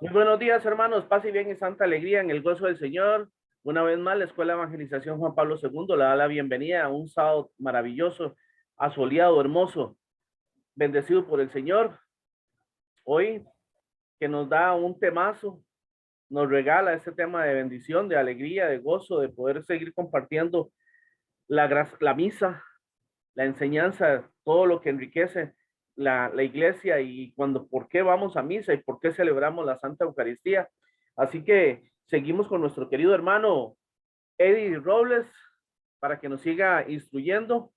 Muy buenos días, hermanos. Paz y bien y santa alegría en el gozo del Señor. Una vez más, la Escuela de Evangelización Juan Pablo II le da la bienvenida a un sábado maravilloso, asoleado, hermoso, bendecido por el Señor. Hoy que nos da un temazo, nos regala este tema de bendición, de alegría, de gozo, de poder seguir compartiendo la misa, la enseñanza, todo lo que enriquece la iglesia y por qué vamos a misa y por qué celebramos la Santa Eucaristía. Así que seguimos con nuestro querido hermano Eddie Robles para que nos siga instruyendo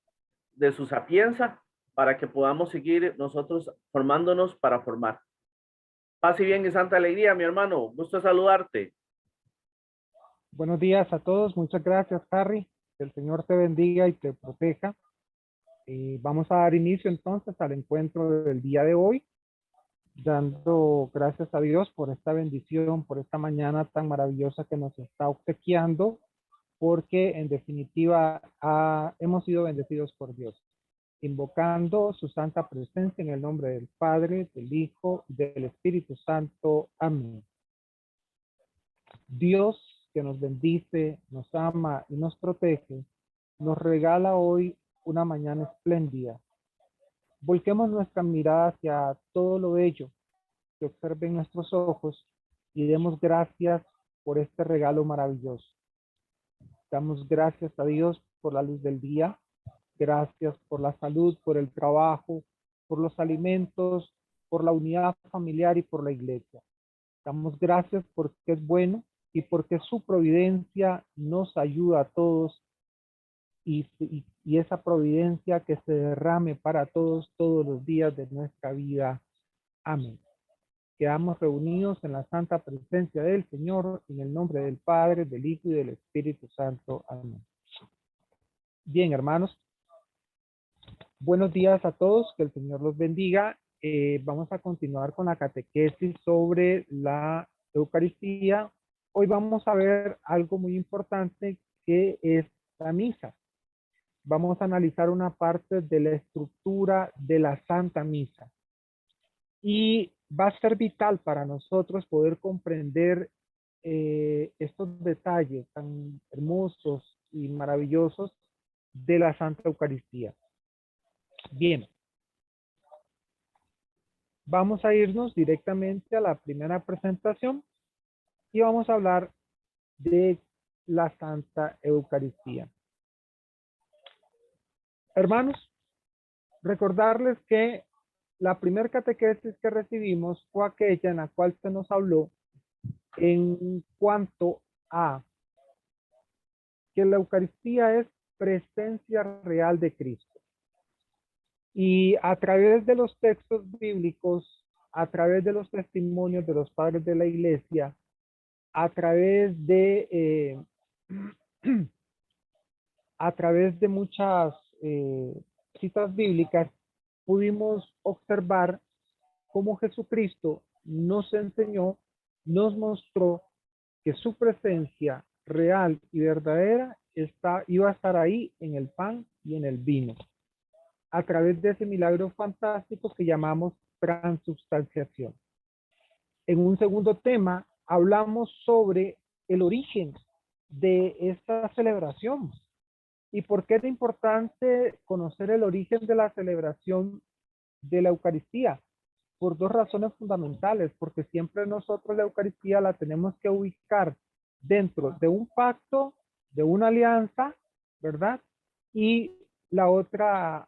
de su sapienza para que podamos seguir nosotros formándonos para formar. Paz y bien y santa alegría, mi hermano. Gusto saludarte. Buenos días a todos, muchas gracias, Harry. Que el Señor te bendiga y te proteja. Vamos a dar inicio entonces al encuentro del día de hoy, dando gracias a Dios por esta bendición, por esta mañana tan maravillosa que nos está obsequiando, porque en definitiva hemos sido bendecidos por Dios, invocando su santa presencia en el nombre del Padre, del Hijo y del Espíritu Santo. Amén. Dios, que nos bendice, nos ama y nos protege, nos regala hoy una mañana espléndida. Volquemos nuestra mirada hacia todo lo bello que observen nuestros ojos y demos gracias por este regalo maravilloso. Damos gracias a Dios por la luz del día, gracias por la salud, por el trabajo, por los alimentos, por la unidad familiar y por la iglesia. Damos gracias porque es bueno y porque su providencia nos ayuda a todos y esa providencia que se derrame para todos todos los días de nuestra vida. Amén. Quedamos reunidos en la santa presencia del Señor en el nombre del Padre, del Hijo y del Espíritu Santo. Amén. Bien, hermanos, buenos días a todos, que el Señor los bendiga. Vamos a continuar con la catequesis sobre la Eucaristía. Hoy vamos a ver algo muy importante que es la misa. Vamos a analizar una parte de la estructura de la Santa Misa. Y va a ser vital para nosotros poder comprender estos detalles tan hermosos y maravillosos de la Santa Eucaristía. Bien, vamos a irnos directamente a la primera presentación y vamos a hablar de la Santa Eucaristía. Hermanos, recordarles que la primera catequesis que recibimos fue aquella en la cual se nos habló en cuanto a que la Eucaristía es presencia real de Cristo. Y a través de los textos bíblicos, a través de los testimonios de los padres de la iglesia, a través de a través de muchas citas bíblicas, pudimos observar cómo Jesucristo nos enseñó, nos mostró que su presencia real y verdadera iba a estar ahí en el pan y en el vino, a través de ese milagro fantástico que llamamos transubstanciación. En un segundo tema, hablamos sobre el origen de esta celebración y por qué es importante conocer el origen de la celebración de la Eucaristía. Por dos razones fundamentales, porque siempre nosotros la Eucaristía la tenemos que ubicar dentro de un pacto, de una alianza, ¿verdad? Y la otra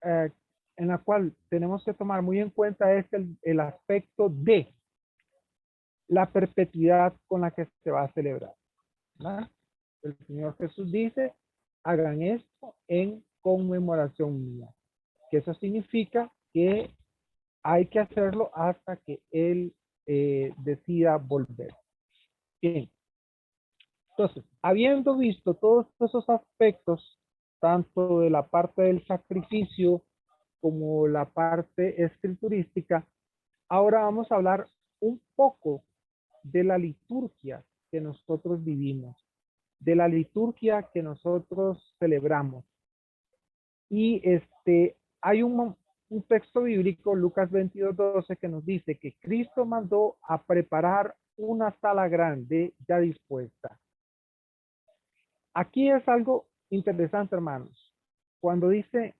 eh, en la cual tenemos que tomar muy en cuenta es el aspecto de la perpetuidad con la que se va a celebrar, ¿verdad? El Señor Jesús dice, hagan esto en conmemoración mía, que eso significa que hay que hacerlo hasta que Él decida volver. Bien, entonces, habiendo visto todos esos aspectos, tanto de la parte del sacrificio como la parte escriturística, ahora vamos a hablar un poco de la liturgia que nosotros vivimos, de la liturgia que nosotros celebramos. Y hay un texto bíblico, Lucas 22:12, que nos dice que Cristo mandó a preparar una sala grande ya dispuesta. Aquí es algo interesante, hermanos. Cuando dice,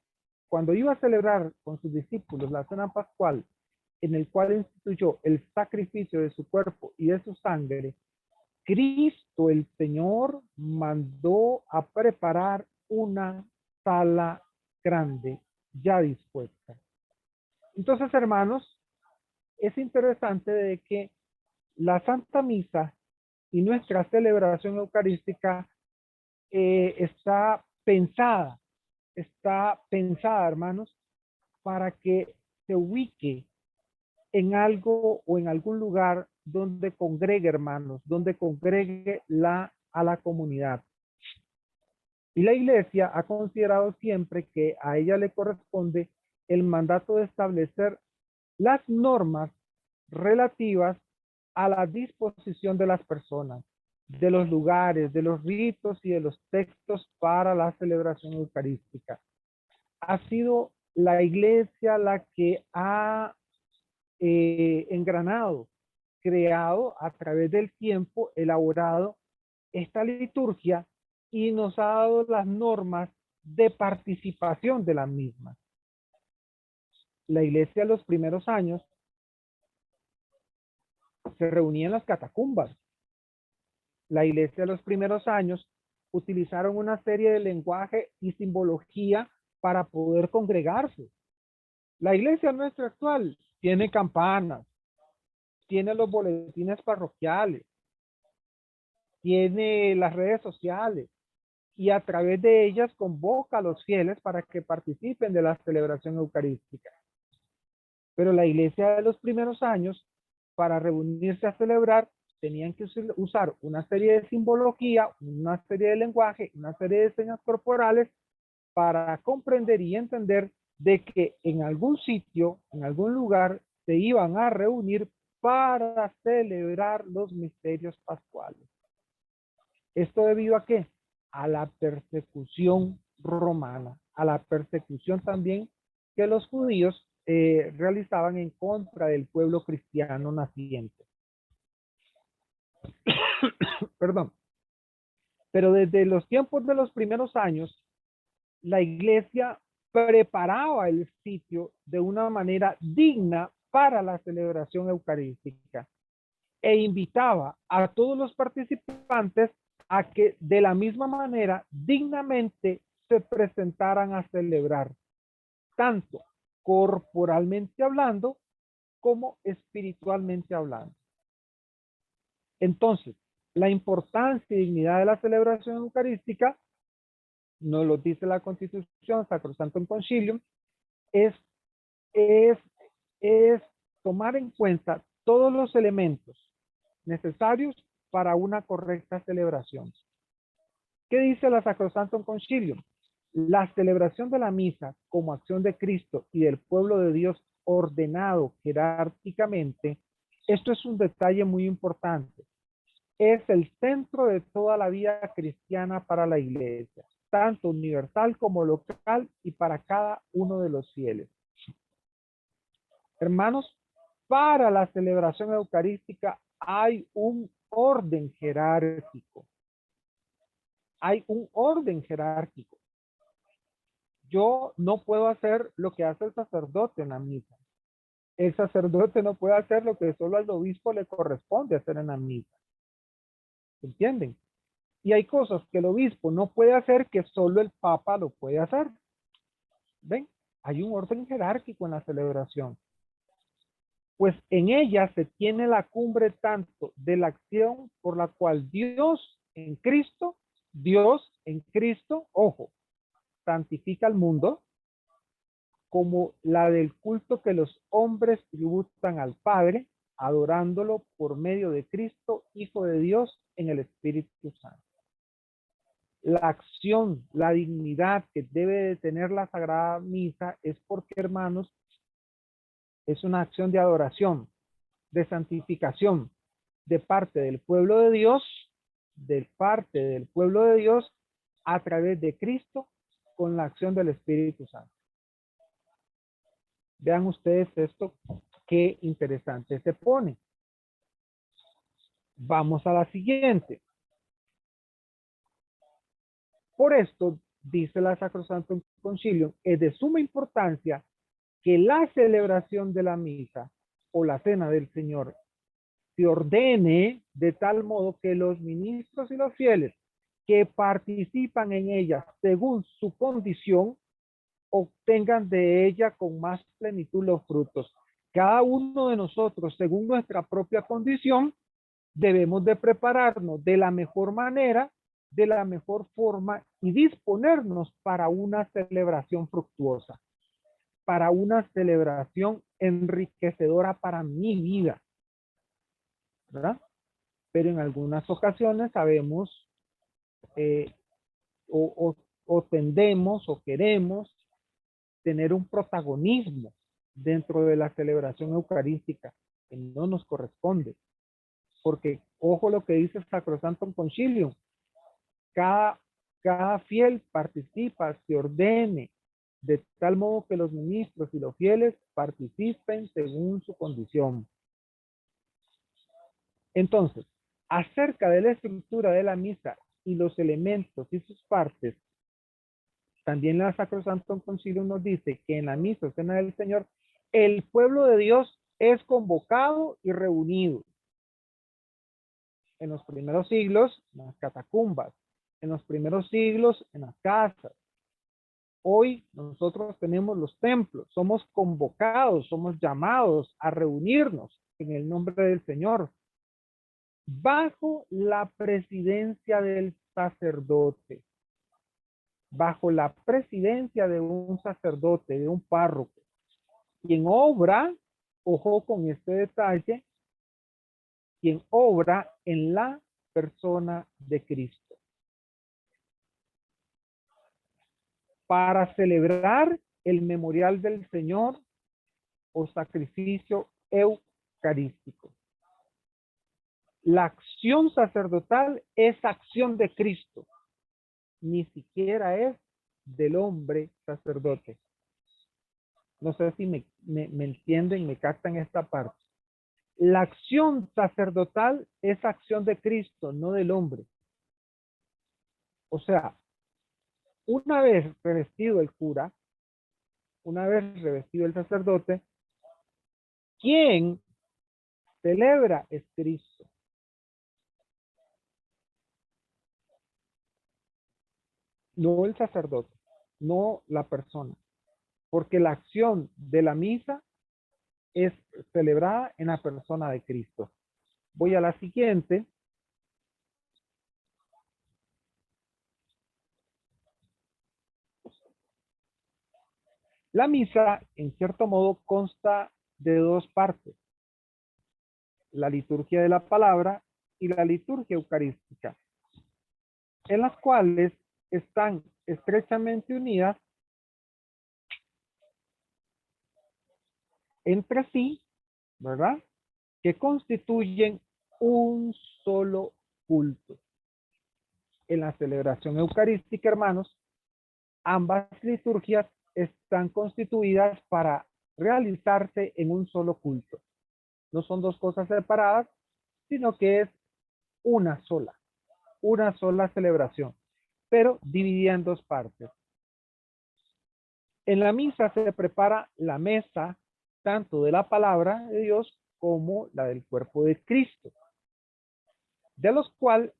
cuando iba a celebrar con sus discípulos la cena pascual, en el cual instituyó el sacrificio de su cuerpo y de su sangre, Cristo el Señor mandó a preparar una sala grande ya dispuesta. Entonces, hermanos, es interesante de que la Santa Misa y nuestra celebración eucarística está pensada, hermanos, para que se ubique en algo o en algún lugar donde congregue, hermanos, donde congregue a la comunidad. Y la iglesia ha considerado siempre que a ella le corresponde el mandato de establecer las normas relativas a la disposición de las personas, de los lugares, de los ritos y de los textos para la celebración eucarística. Ha sido la iglesia la que ha engranado, creado a través del tiempo, elaborado esta liturgia y nos ha dado las normas de participación de la misma. La iglesia en los primeros años se reunía en las catacumbas. La iglesia en los primeros años utilizaron una serie de lenguaje y simbología para poder congregarse. La iglesia nuestra actual tiene campanas, tiene los boletines parroquiales, tiene las redes sociales y a través de ellas convoca a los fieles para que participen de la celebración eucarística. Pero la iglesia de los primeros años, para reunirse a celebrar, tenían que usar una serie de simbología, una serie de lenguaje, una serie de señas corporales para comprender y entender de que en algún sitio, en algún lugar, se iban a reunir para celebrar los misterios pascuales. ¿Esto debido a qué? A la persecución romana, a la persecución también que los judíos realizaban en contra del pueblo cristiano naciente. Perdón. Pero desde los tiempos de los primeros años, la iglesia preparaba el sitio de una manera digna para la celebración eucarística e invitaba a todos los participantes a que de la misma manera dignamente se presentaran a celebrar, tanto corporalmente hablando como espiritualmente hablando. Entonces, la importancia y dignidad de la celebración eucarística, nos lo dice la Constitución Sacrosanctum Concilium, es tomar en cuenta todos los elementos necesarios para una correcta celebración. ¿Qué dice la Sacrosanctum Concilium? La celebración de la misa como acción de Cristo y del pueblo de Dios ordenado jerárquicamente, esto es un detalle muy importante. Es el centro de toda la vida cristiana para la iglesia, tanto universal como local y para cada uno de los fieles. Hermanos, para la celebración eucarística hay un orden jerárquico. Hay un orden jerárquico. Yo no puedo hacer lo que hace el sacerdote en la misa. El sacerdote no puede hacer lo que solo al obispo le corresponde hacer en la misa. ¿Entienden? Y hay cosas que el obispo no puede hacer que solo el papa lo puede hacer. ¿Ven? Hay un orden jerárquico en la celebración. Pues en ella se tiene la cumbre tanto de la acción por la cual Dios en Cristo, ojo, santifica al mundo, como la del culto que los hombres tributan al Padre, adorándolo por medio de Cristo, Hijo de Dios, en el Espíritu Santo. La acción, la dignidad que debe de tener la Sagrada Misa es porque, hermanos, es una acción de adoración, de santificación, de parte del pueblo de Dios, a través de Cristo, con la acción del Espíritu Santo. Vean ustedes esto, qué interesante se pone. Vamos a la siguiente. Por esto, dice la Sacrosanto Concilium, es de suma importancia que la celebración de la misa o la cena del Señor se ordene de tal modo que los ministros y los fieles que participan en ella según su condición obtengan de ella con más plenitud los frutos. Cada uno de nosotros, según nuestra propia condición, debemos de prepararnos de la mejor manera, de la mejor forma y disponernos para una celebración fructuosa, para una celebración enriquecedora para mi vida, ¿verdad? Pero en algunas ocasiones sabemos eh, o tendemos o queremos tener un protagonismo dentro de la celebración eucarística que no nos corresponde. Porque, ojo lo que dice el Sacrosanto Concilium, cada fiel participa, se ordene, de tal modo que los ministros y los fieles participen según su condición. Entonces, acerca de la estructura de la misa y los elementos y sus partes, también la Sacrosanto Concilio nos dice que en la misa o cena del Señor, el pueblo de Dios es convocado y reunido. En los primeros siglos, en las catacumbas, en los primeros siglos, en las casas. Hoy nosotros tenemos los templos, somos convocados, somos llamados a reunirnos en el nombre del Señor, bajo la presidencia del sacerdote, bajo la presidencia de un sacerdote, de un párroco, quien obra, ojo con este detalle, quien obra en la persona de Cristo. Para celebrar el memorial del Señor o sacrificio eucarístico. La acción sacerdotal es acción de Cristo, ni siquiera es del hombre sacerdote. No sé si me entienden, me captan esta parte. La acción sacerdotal es acción de Cristo, no del hombre. O sea, una vez revestido el cura, una vez revestido el sacerdote, quien celebra es Cristo. No el sacerdote, no la persona. Porque la acción de la misa es celebrada en la persona de Cristo. Voy a la siguiente. La misa, en cierto modo, consta de dos partes. La liturgia de la palabra y la liturgia eucarística, en las cuales están estrechamente unidas entre sí, ¿verdad? Que constituyen un solo culto. En la celebración eucarística, hermanos, ambas liturgias están constituidas para realizarse en un solo culto. No son dos cosas separadas, sino que es una sola celebración, pero dividida en dos partes. En la misa se prepara la mesa, tanto de la palabra de Dios como la del cuerpo de Cristo, de los cuales,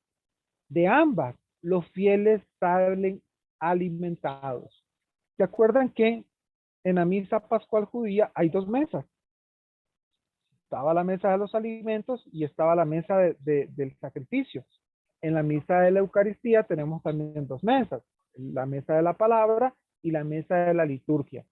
de ambas, los fieles salen alimentados. ¿Se acuerdan que en la misa pascual judía hay dos mesas? Estaba la mesa de los alimentos y estaba la mesa del sacrificio. En la misa de la Eucaristía tenemos también dos mesas, la mesa de la palabra y la mesa de la liturgia.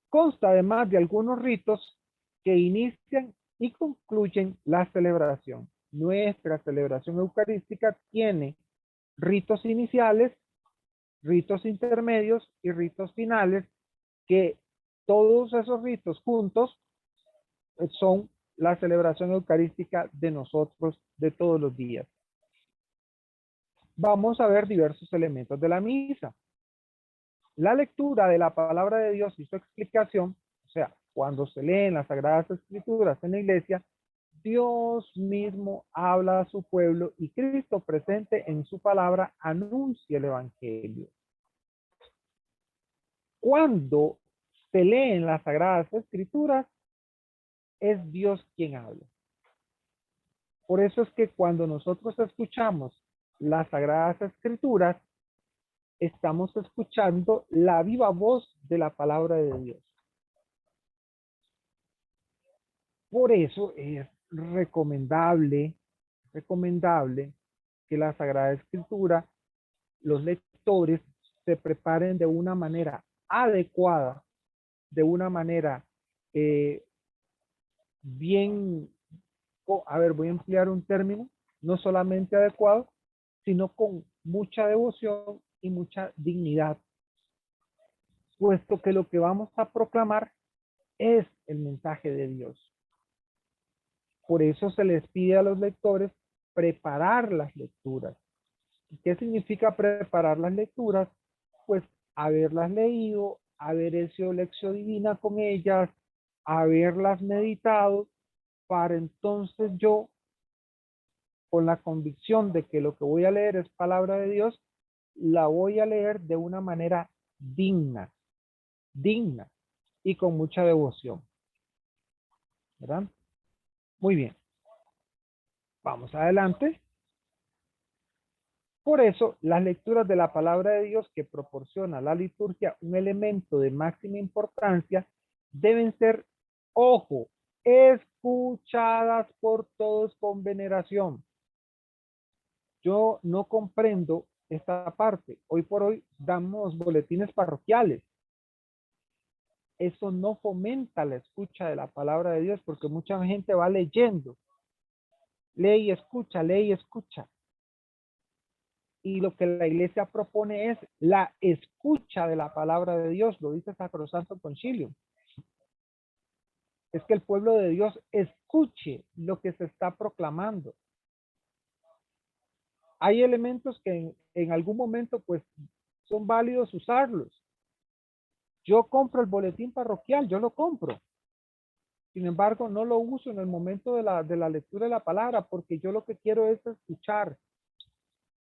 Consta además de algunos ritos que inician y concluyen la celebración. Nuestra celebración eucarística tiene ritos iniciales, ritos intermedios y ritos finales, que todos esos ritos juntos son la celebración eucarística de nosotros de todos los días. Vamos a ver diversos elementos de la misa. La lectura de la palabra de Dios y su explicación, o sea, cuando se leen las Sagradas Escrituras en la iglesia, Dios mismo habla a su pueblo y Cristo presente en su palabra anuncia el evangelio. Cuando se leen las Sagradas Escrituras, es Dios quien habla. Por eso es que cuando nosotros escuchamos las Sagradas Escrituras, estamos escuchando la viva voz de la palabra de Dios. Por eso es recomendable que la Sagrada Escritura, los lectores se preparen de una manera adecuada, de una manera bien, a ver, voy a emplear un término, no solamente adecuado, sino con mucha devoción y mucha dignidad, puesto que lo que vamos a proclamar es el mensaje de Dios. Por eso se les pide a los lectores preparar las lecturas. ¿Qué significa preparar las lecturas? Pues haberlas leído, haber hecho lección divina con ellas, haberlas meditado, para entonces yo, con la convicción de que lo que voy a leer es palabra de Dios, la voy a leer de una manera digna y con mucha devoción. ¿Verdad? Muy bien. Vamos adelante. Por eso, las lecturas de la palabra de Dios que proporciona la liturgia un elemento de máxima importancia deben ser, ojo, escuchadas por todos con veneración. Yo no comprendo esta parte. Hoy por hoy damos boletines parroquiales. Eso no fomenta la escucha de la palabra de Dios porque mucha gente va leyendo. Lee y escucha, lee y escucha. Y lo que la iglesia propone es la escucha de la palabra de Dios, lo dice Sacrosanto Concilio. Es que el pueblo de Dios escuche lo que se está proclamando. Hay elementos que en algún momento pues son válidos usarlos. Yo compro el boletín parroquial, yo lo compro. Sin embargo, no lo uso en el momento de la lectura de la palabra porque yo lo que quiero es escuchar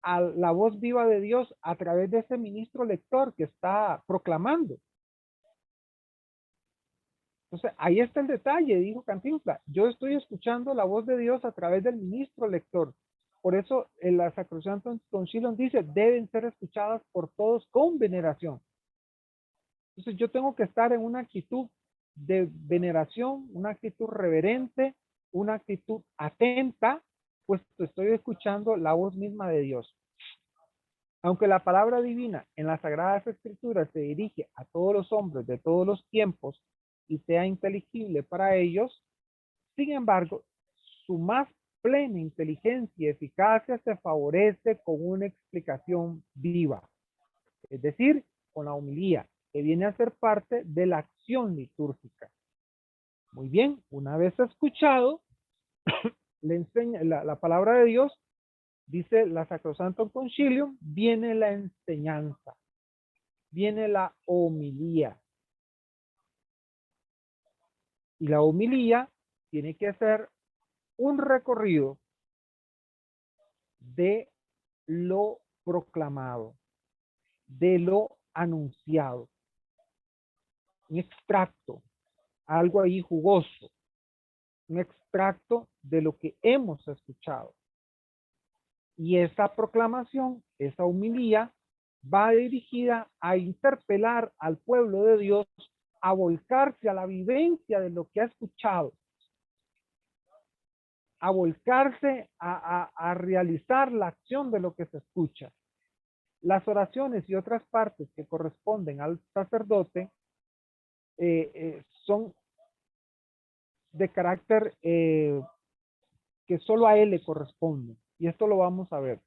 a la voz viva de Dios a través de ese ministro lector que está proclamando. Entonces, ahí está el detalle, dijo Cantinflas. Yo estoy escuchando la voz de Dios a través del ministro lector. Por eso, en la Sacrosanto Concilio dice, deben ser escuchadas por todos con veneración. Entonces, yo tengo que estar en una actitud de veneración, una actitud reverente, una actitud atenta, pues estoy escuchando la voz misma de Dios. Aunque la palabra divina en las Sagradas Escrituras se dirige a todos los hombres de todos los tiempos y sea inteligible para ellos, sin embargo, su más plena inteligencia y eficacia se favorece con una explicación viva, es decir, con la homilía, que viene a ser parte de la acción litúrgica. Muy bien, una vez escuchado, le enseña la palabra de Dios, dice la Sacrosanto Concilio, viene la enseñanza, viene la homilía. Y la homilía tiene que ser un recorrido de lo proclamado, de lo anunciado. Un extracto, algo ahí jugoso, un extracto de lo que hemos escuchado. Y esa proclamación, esa homilía, va dirigida a interpelar al pueblo de Dios a volcarse a la vivencia de lo que ha escuchado, a volcarse a realizar la acción de lo que se escucha. Las oraciones y otras partes que corresponden al sacerdote son de carácter que solo a él le corresponde. Y esto lo vamos a ver.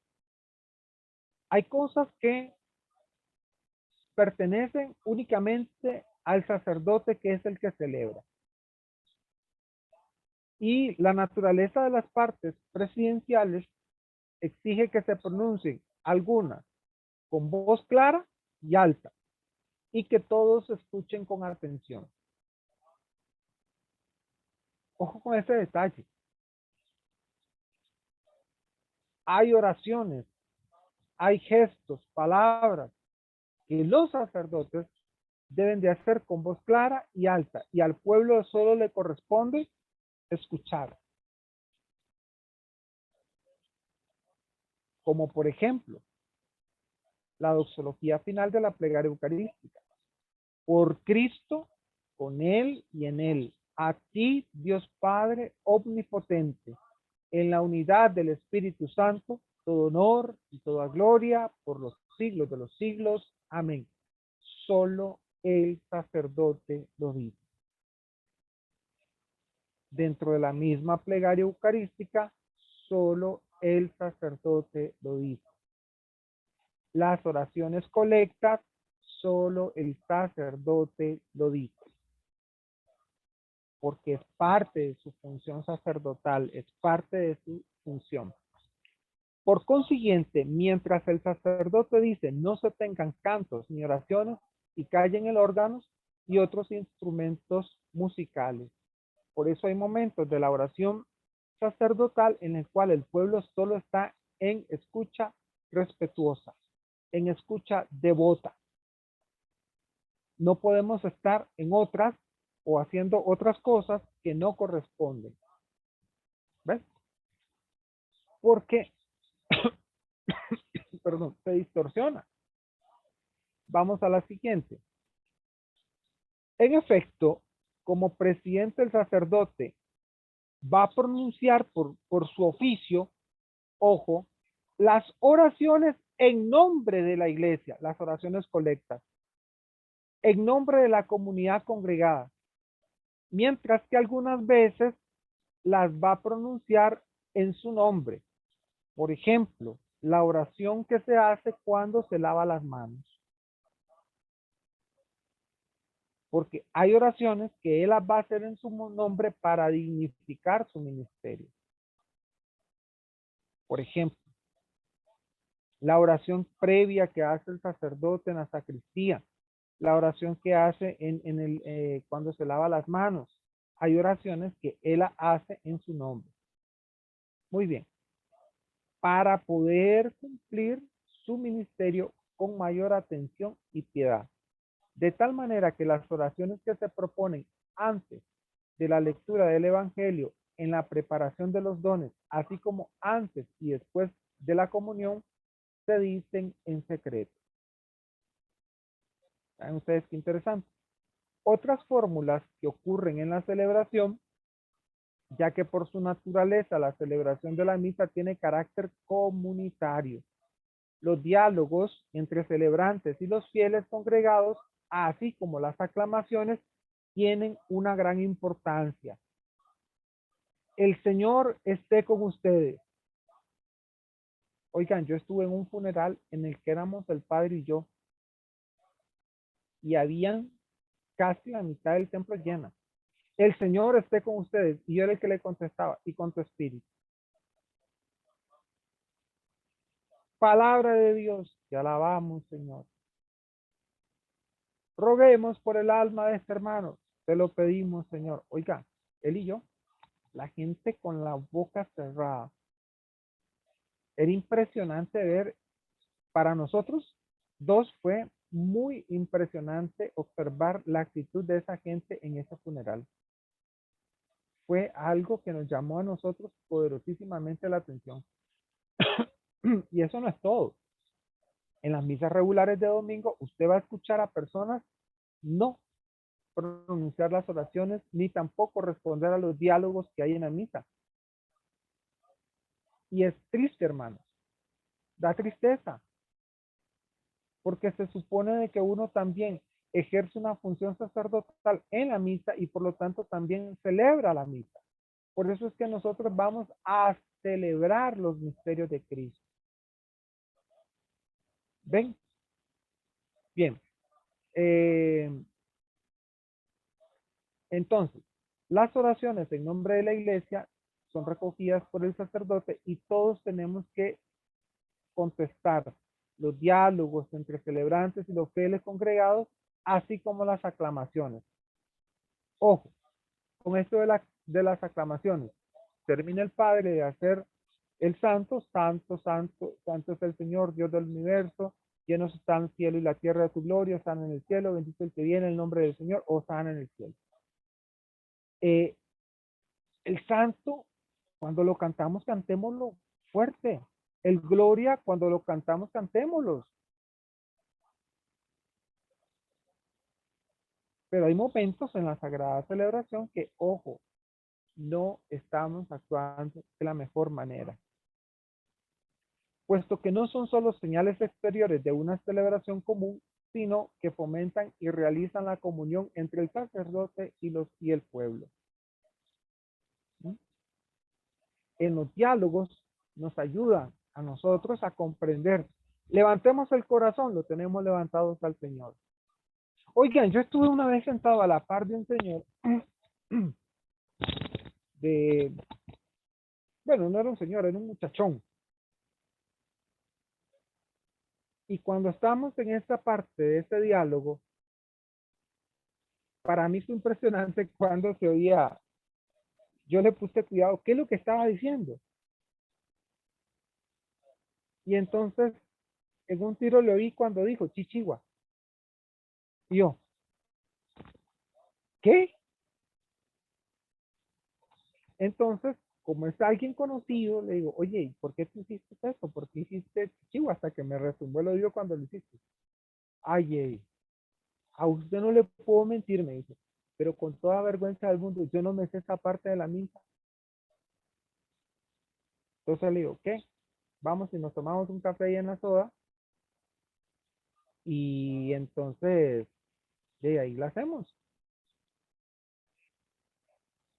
Hay cosas que pertenecen únicamente al sacerdote que es el que celebra. Y la naturaleza de las partes presidenciales exige que se pronuncien algunas con voz clara y alta, y que todos escuchen con atención. Ojo con ese detalle. Hay oraciones, hay gestos, palabras que los sacerdotes deben de hacer con voz clara y alta, y al pueblo solo le corresponde escuchar. Como por ejemplo, la doxología final de la plegaria eucarística. Por Cristo, con Él y en Él. A ti, Dios Padre omnipotente, en la unidad del Espíritu Santo, todo honor y toda gloria por los siglos de los siglos. Amén. Solo el sacerdote lo dice. Dentro de la misma plegaria eucarística, solo el sacerdote lo dice. Las oraciones colectas, solo el sacerdote lo dice. Porque es parte de su función sacerdotal, es parte de su función. Por consiguiente, mientras el sacerdote dice no se tengan cantos ni oraciones y callen el órgano y otros instrumentos musicales. Por eso hay momentos de la oración sacerdotal en el cual el pueblo solo está en escucha respetuosa, en escucha devota. No podemos estar en otras o haciendo otras cosas que no corresponden. ¿Ves? Porque, perdón, se distorsiona. Vamos a la siguiente. En efecto, como presidente el sacerdote va a pronunciar por su oficio, ojo, las oraciones en nombre de la iglesia, las oraciones colectas, en nombre de la comunidad congregada, mientras que algunas veces las va a pronunciar en su nombre. Por ejemplo, la oración que se hace cuando se lava las manos. Porque hay oraciones que él las va a hacer en su nombre para dignificar su ministerio. Por ejemplo, la oración previa que hace el sacerdote en la sacristía, la oración que hace cuando se lava las manos. Hay oraciones que él hace en su nombre. Muy bien. Para poder cumplir su ministerio con mayor atención y piedad. De tal manera que las oraciones que se proponen antes de la lectura del Evangelio, en la preparación de los dones, así como antes y después de la comunión, se dicen en secreto. ¿Saben ustedes qué interesante? Otras fórmulas que ocurren en la celebración, ya que por su naturaleza la celebración de la misa tiene carácter comunitario. Los diálogos entre celebrantes y los fieles congregados, así como las aclamaciones, tienen una gran importancia. El Señor esté con ustedes. Oigan, yo estuve en un funeral en el que éramos el padre y yo, y habían casi la mitad del templo llena. El Señor esté con ustedes. Y yo era el que le contestaba, y con tu espíritu. Palabra de Dios, te alabamos, Señor. Roguemos por el alma de este hermano. Te lo pedimos, Señor. Oiga, él y yo, la gente con la boca cerrada. Era impresionante ver, para nosotros, dos, fue muy impresionante observar la actitud de esa gente en ese funeral. Fue algo que nos llamó a nosotros poderosísimamente la atención. Y eso no es todo. En las misas regulares de domingo, usted va a escuchar a personas no pronunciar las oraciones, ni tampoco responder a los diálogos que hay en la misa. Y es triste, hermanos. Da tristeza. Porque se supone de que uno también ejerce una función sacerdotal en la misa y por lo tanto también celebra la misa. Por eso es que nosotros vamos a celebrar los misterios de Cristo. ¿Ven? Bien. Entonces, las oraciones en nombre de la iglesia son recogidas por el sacerdote y todos tenemos que contestar los diálogos entre celebrantes y los fieles congregados así como las aclamaciones. Ojo, con esto de las aclamaciones, termina el Padre de hacer el santo, santo, santo, santo es el Señor, Dios del universo, llenos están el cielo y la tierra de tu gloria, sana en el cielo, bendito el que viene en el nombre del Señor, o sana en el cielo. El santo, cuando lo cantamos, cantémoslo fuerte. El gloria, cuando lo cantamos, cantémoslo. Pero hay momentos en la sagrada celebración que, ojo, no estamos actuando de la mejor manera. Puesto que no son solo señales exteriores de una celebración común, sino que fomentan y realizan la comunión entre el sacerdote y el pueblo. ¿Sí? En los diálogos nos ayudan a nosotros a comprender. Levantemos el corazón, lo tenemos levantado al Señor. Oigan, yo estuve una vez sentado a la par de un señor bueno, no era un señor, era un muchachón. Y cuando estamos en esta parte de este diálogo, para mí fue impresionante cuando se oía, yo le puse cuidado, ¿qué es lo que estaba diciendo? Y entonces, en un tiro le oí cuando dijo, chichigua. Y yo, ¿qué? Entonces, como es alguien conocido, le digo, oye, ¿por qué tú hiciste eso? ¿Por qué hiciste chichigua? Hasta que me retumbó el oído cuando lo hiciste. Ay, a usted no le puedo mentir, me dice, pero con toda vergüenza del mundo, yo no me sé esa parte de la misa. Entonces le digo, ¿qué? Vamos y nos tomamos un café ahí en la soda y entonces de ahí la hacemos.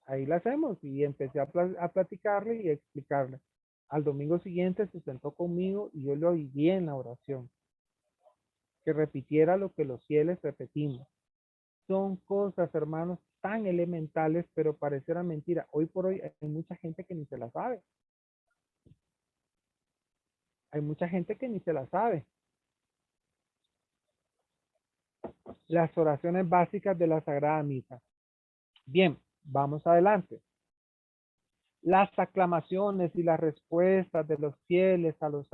Ahí la hacemos y empecé a platicarle y a explicarle. Al domingo siguiente se sentó conmigo y yo lo guié en la oración. Que repitiera lo que los fieles repetimos. Son cosas, hermanos, tan elementales, pero pareciera mentira. Hoy por hoy hay mucha gente que ni se la sabe. Hay mucha gente que ni se la sabe. Las oraciones básicas de la Sagrada Misa. Bien, vamos adelante. Las aclamaciones y las respuestas de los fieles a los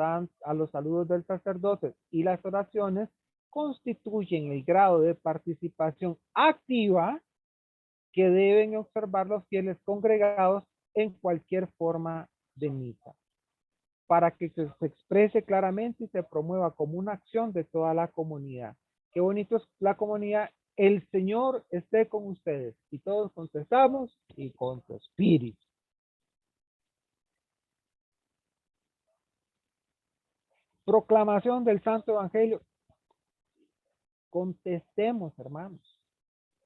saludos del sacerdote y las oraciones constituyen el grado de participación activa que deben observar los fieles congregados en cualquier forma de misa, para que se exprese claramente y se promueva como una acción de toda la comunidad. Qué bonito es la comunidad. El Señor esté con ustedes. Y todos contestamos, y con tu espíritu. Proclamación del Santo Evangelio. Contestemos, hermanos.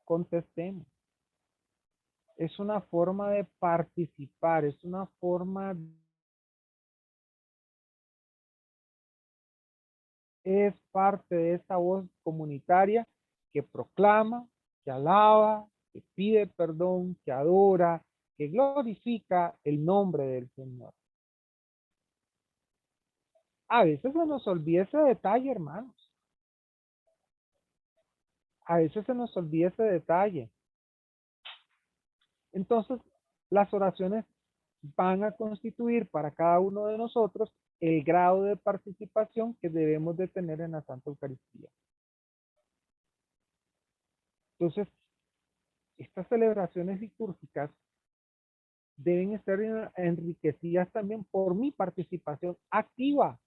Contestemos. Es una forma de participar, es una forma, es parte de esta voz comunitaria que proclama, que alaba, que pide perdón, que adora, que glorifica el nombre del Señor. A veces se nos olvida ese detalle, hermanos. A veces se nos olvida ese detalle. Entonces, las oraciones van a constituir para cada uno de nosotros el grado de participación que debemos de tener en la Santa Eucaristía. Entonces, estas celebraciones litúrgicas deben estar enriquecidas también por mi participación activa.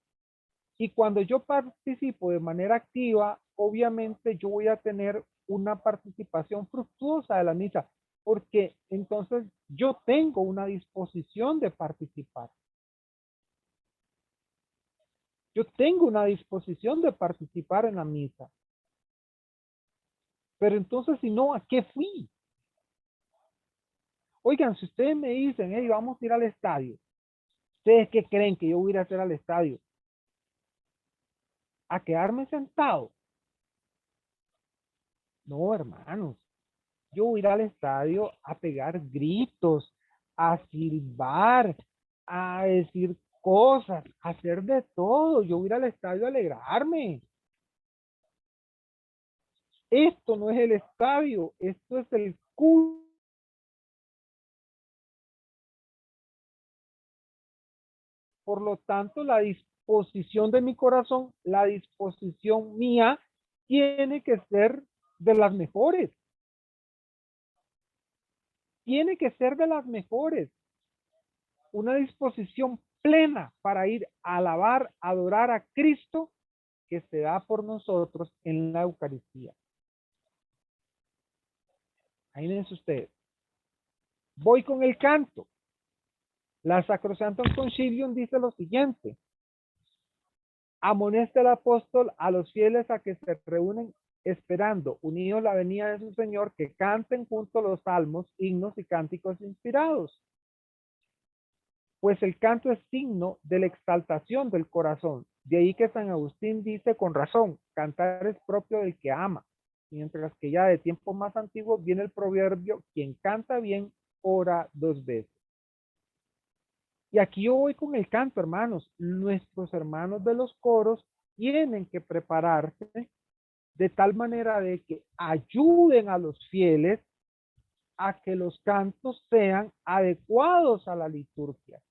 Y cuando yo participo de manera activa, obviamente yo voy a tener una participación fructuosa de la misa, porque entonces yo tengo una disposición de participar. Yo tengo una disposición de participar en la misa. Pero entonces, si no, ¿a qué fui? Oigan, si ustedes me dicen, hey, vamos a ir al estadio, ¿ustedes qué creen que yo voy a ir a hacer al estadio? ¿A quedarme sentado? No, hermanos. Yo voy a ir al estadio a pegar gritos, a silbar, a decir cosas, a hacer de todo. Yo voy a ir al estadio a alegrarme. Esto no es el estadio, esto es el culto. Por lo tanto, la disposición de mi corazón, la disposición mía, tiene que ser de las mejores. Tiene que ser de las mejores. Una disposición plena para ir a alabar, adorar a Cristo que se da por nosotros en la Eucaristía. Ahí ven ustedes. Voy con el canto. La Sacrosantum Concilium dice lo siguiente: amonesta el apóstol a los fieles a que se reúnen esperando, unidos la venida de su Señor, que canten junto los salmos, himnos y cánticos inspirados. Pues el canto es signo de la exaltación del corazón. De ahí que San Agustín dice con razón, cantar es propio del que ama. Mientras que ya de tiempo más antiguo viene el proverbio, quien canta bien, ora dos veces. Y aquí yo voy con el canto, hermanos. Nuestros hermanos de los coros tienen que prepararse de tal manera de que ayuden a los fieles a que los cantos sean adecuados a la liturgia.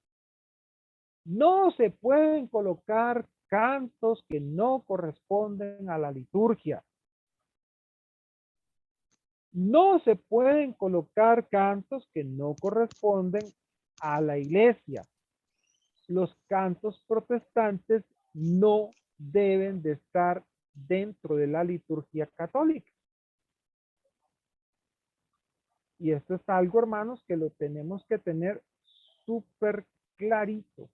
No se pueden colocar cantos que no corresponden a la liturgia. No se pueden colocar cantos que no corresponden a la iglesia. Los cantos protestantes no deben de estar dentro de la liturgia católica. Y esto es algo, hermanos, que lo tenemos que tener súper clarito.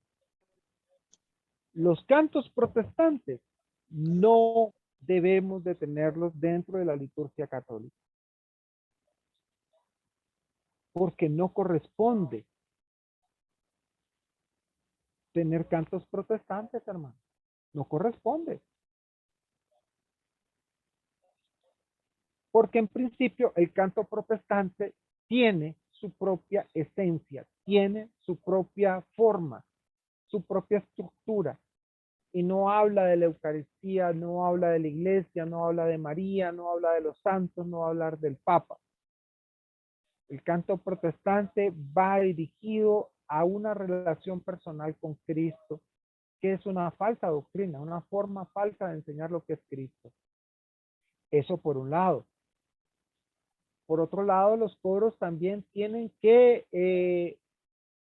Los cantos protestantes no debemos de tenerlos dentro de la liturgia católica, porque no corresponde tener cantos protestantes, hermano. No corresponde. Porque en principio el canto protestante tiene su propia esencia, tiene su propia forma, su propia estructura. Y no habla de la Eucaristía, no habla de la iglesia, no habla de María, no habla de los santos, no va a hablar del Papa. El canto protestante va dirigido a una relación personal con Cristo, que es una falsa doctrina, una forma falsa de enseñar lo que es Cristo. Eso por un lado. Por otro lado, los coros también tienen que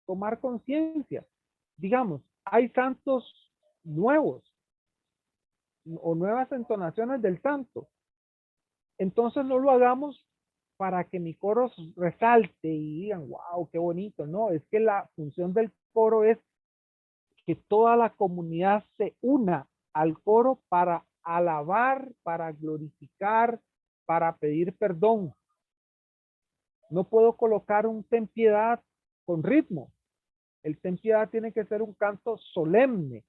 tomar conciencia. Digamos, hay santos nuevos o nuevas entonaciones del santo. Entonces no lo hagamos para que mi coro resalte y digan, wow, qué bonito. No, es que la función del coro es que toda la comunidad se una al coro para alabar, para glorificar, para pedir perdón. No puedo colocar un ten piedad con ritmo. El ten piedad tiene que ser un canto solemne,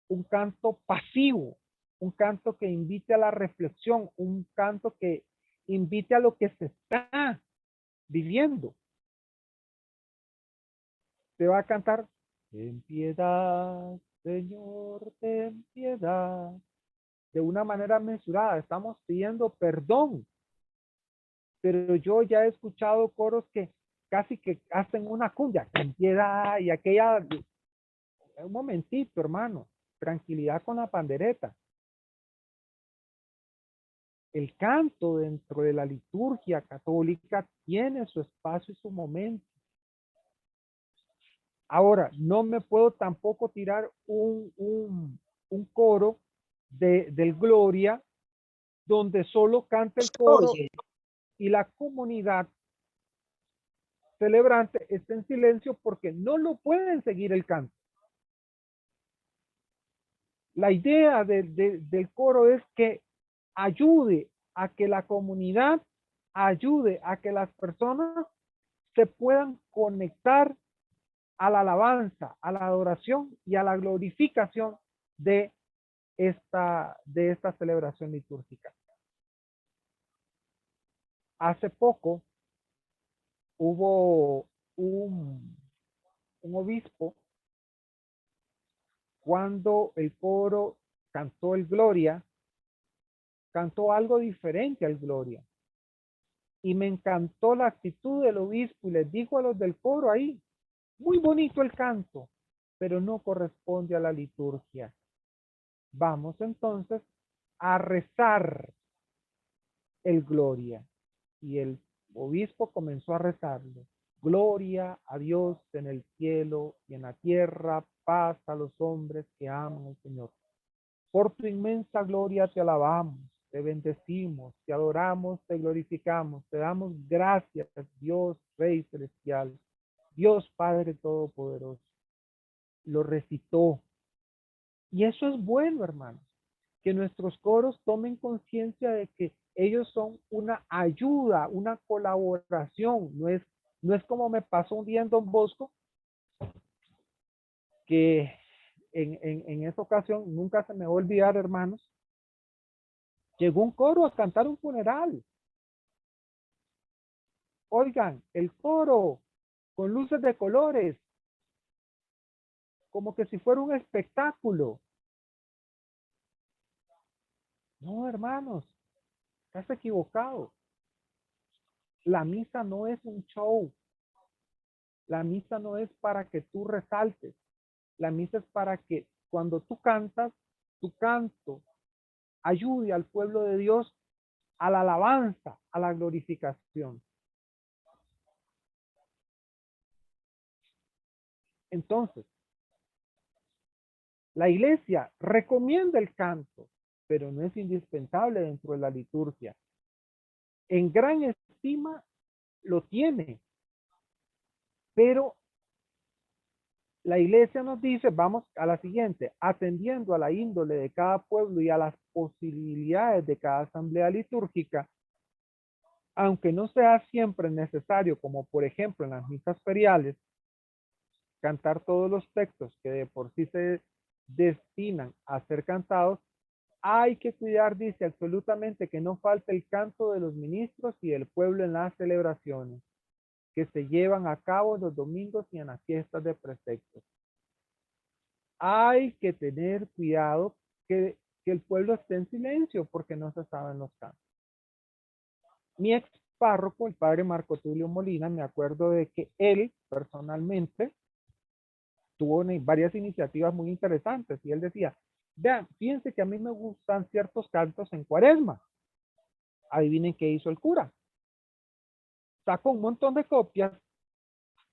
un canto pasivo, un canto que invite a la reflexión, un canto que invite a lo que se está viviendo. Se va a cantar, ten piedad, Señor, ten piedad, de una manera mesurada. Estamos pidiendo perdón. Pero yo ya he escuchado coros que casi que hacen una cumbia, ten piedad, y aquella, un momentito, hermano, tranquilidad con la pandereta. El canto dentro de la liturgia católica tiene su espacio y su momento. Ahora, no me puedo tampoco tirar un coro del Gloria donde solo canta el coro y la comunidad celebrante está en silencio porque no lo pueden seguir el canto. La idea del coro es que ayude a que la comunidad, ayude a que las personas se puedan conectar a la alabanza, a la adoración y a la glorificación de esta celebración litúrgica. Hace poco hubo un obispo, cuando el coro cantó el Gloria, cantó algo diferente al Gloria. Y me encantó la actitud del obispo y les dijo a los del coro ahí, muy bonito el canto, pero no corresponde a la liturgia. Vamos entonces a rezar el Gloria. Y el obispo comenzó a rezarlo. Gloria a Dios en el cielo y en la tierra, paz a los hombres que aman al Señor. Por tu inmensa gloria te alabamos, te bendecimos, te adoramos, te glorificamos, te damos gracias, Dios Rey Celestial, Dios Padre Todopoderoso. Lo recitó. Y eso es bueno, hermanos, que nuestros coros tomen conciencia de que ellos son una ayuda, una colaboración. No es como me pasó un día en Don Bosco, que en esa ocasión, nunca se me va a olvidar, hermanos, llegó un coro a cantar un funeral. Oigan, el coro con luces de colores, como que si fuera un espectáculo. No, hermanos, estás equivocado. La misa no es un show. La misa no es para que tú resaltes. La misa es para que cuando tú cantas, tu canto ayude al pueblo de Dios a la alabanza, a la glorificación. Entonces, la iglesia recomienda el canto, pero no es indispensable dentro de la liturgia. En gran estima lo tiene, pero la iglesia nos dice, vamos a la siguiente, atendiendo a la índole de cada pueblo y a las posibilidades de cada asamblea litúrgica, aunque no sea siempre necesario, como por ejemplo en las misas feriales, cantar todos los textos que de por sí se destinan a ser cantados, hay que cuidar, dice, absolutamente que no falte el canto de los ministros y del pueblo en las celebraciones que se llevan a cabo los domingos y en las fiestas de preceptos. Hay que tener cuidado que el pueblo esté en silencio porque no se saben los cantos. Mi ex párroco, el padre Marco Tulio Molina, me acuerdo de que él personalmente tuvo varias iniciativas muy interesantes y él decía, vean, fíjense que a mí me gustan ciertos cantos en Cuaresma. Adivinen qué hizo el cura. Sacó un montón de copias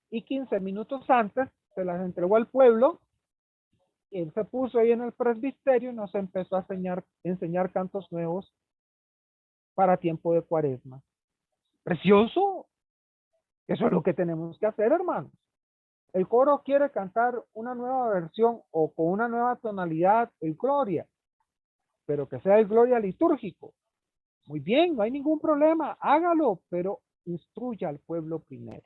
y 15 minutos antes se las entregó al pueblo. Y él se puso ahí en el presbiterio y nos empezó a enseñar cantos nuevos para tiempo de Cuaresma. Precioso. Eso es lo que tenemos que hacer, hermanos. El coro quiere cantar una nueva versión o con una nueva tonalidad, el Gloria, pero que sea el Gloria litúrgico. Muy bien, no hay ningún problema, hágalo, pero instruya al pueblo primero.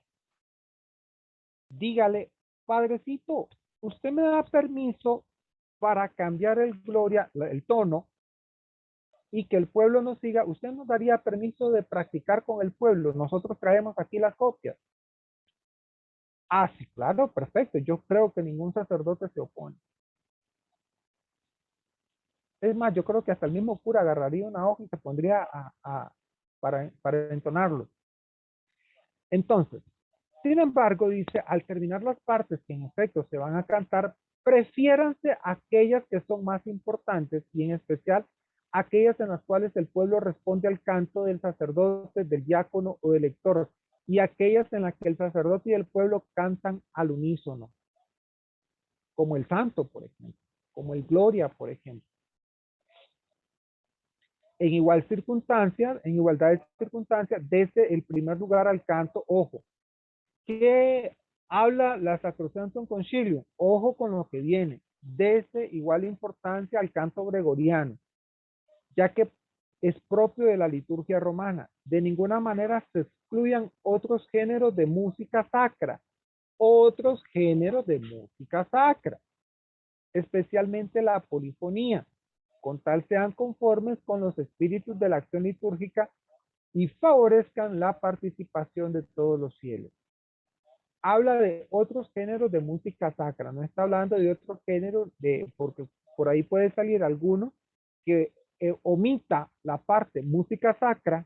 Dígale, padrecito, usted me da permiso para cambiar el Gloria, el tono, y que el pueblo nos siga. Usted nos daría permiso de practicar con el pueblo. Nosotros traemos aquí las copias. Ah, sí, claro, perfecto. Yo creo que ningún sacerdote se opone. Es más, yo creo que hasta el mismo cura agarraría una hoja y se pondría para entonarlo. Entonces, sin embargo, dice, al terminar las partes que en efecto se van a cantar, prefiéranse aquellas que son más importantes y en especial aquellas en las cuales el pueblo responde al canto del sacerdote, del diácono o del lector, y aquellas en las que el sacerdote y el pueblo cantan al unísono, como el santo, por ejemplo, como el gloria, por ejemplo. En igualdad de circunstancias, desde el primer lugar al canto, ojo, ¿qué habla la Sacrosanctum Concilium? Ojo con lo que viene, desde igual importancia al canto gregoriano, ya que es propio de la liturgia romana. De ninguna manera se excluyan otros géneros de música sacra, especialmente la polifonía, con tal sean conformes con los espíritus de la acción litúrgica y favorezcan la participación de todos los fieles. Habla de otros géneros de música sacra, no está hablando de otros géneros porque por ahí puede salir alguno que omita la parte música sacra,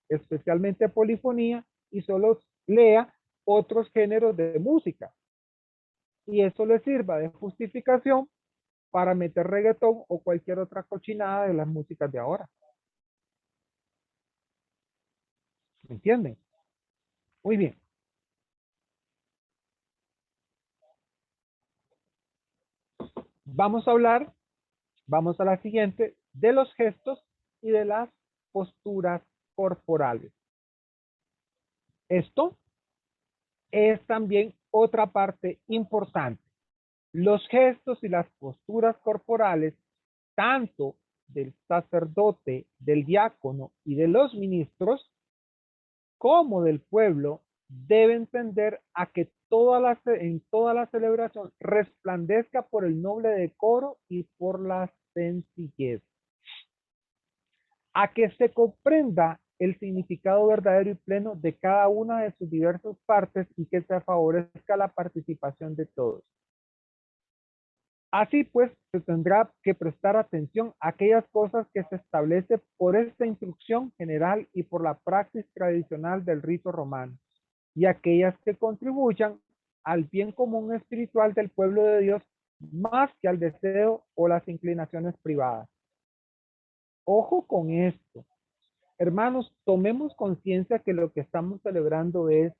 especialmente polifonía, y solo lea otros géneros de música. Y eso le sirva de justificación para meter reggaetón o cualquier otra cochinada de las músicas de ahora. ¿Me entienden? Muy bien. Vamos a hablar, vamos a la siguiente, de los gestos y de las posturas corporales. Esto es también otra parte importante. Los gestos y las posturas corporales, tanto del sacerdote, del diácono y de los ministros, como del pueblo, deben tender a que en toda la celebración resplandezca por el noble decoro y por la sencillez. A que se comprenda el significado verdadero y pleno de cada una de sus diversas partes y que se favorezca la participación de todos. Así pues, se tendrá que prestar atención a aquellas cosas que se establece por esta instrucción general y por la praxis tradicional del rito romano, y aquellas que contribuyan al bien común espiritual del pueblo de Dios más que al deseo o las inclinaciones privadas. Ojo con esto. Hermanos, tomemos conciencia que lo que estamos celebrando es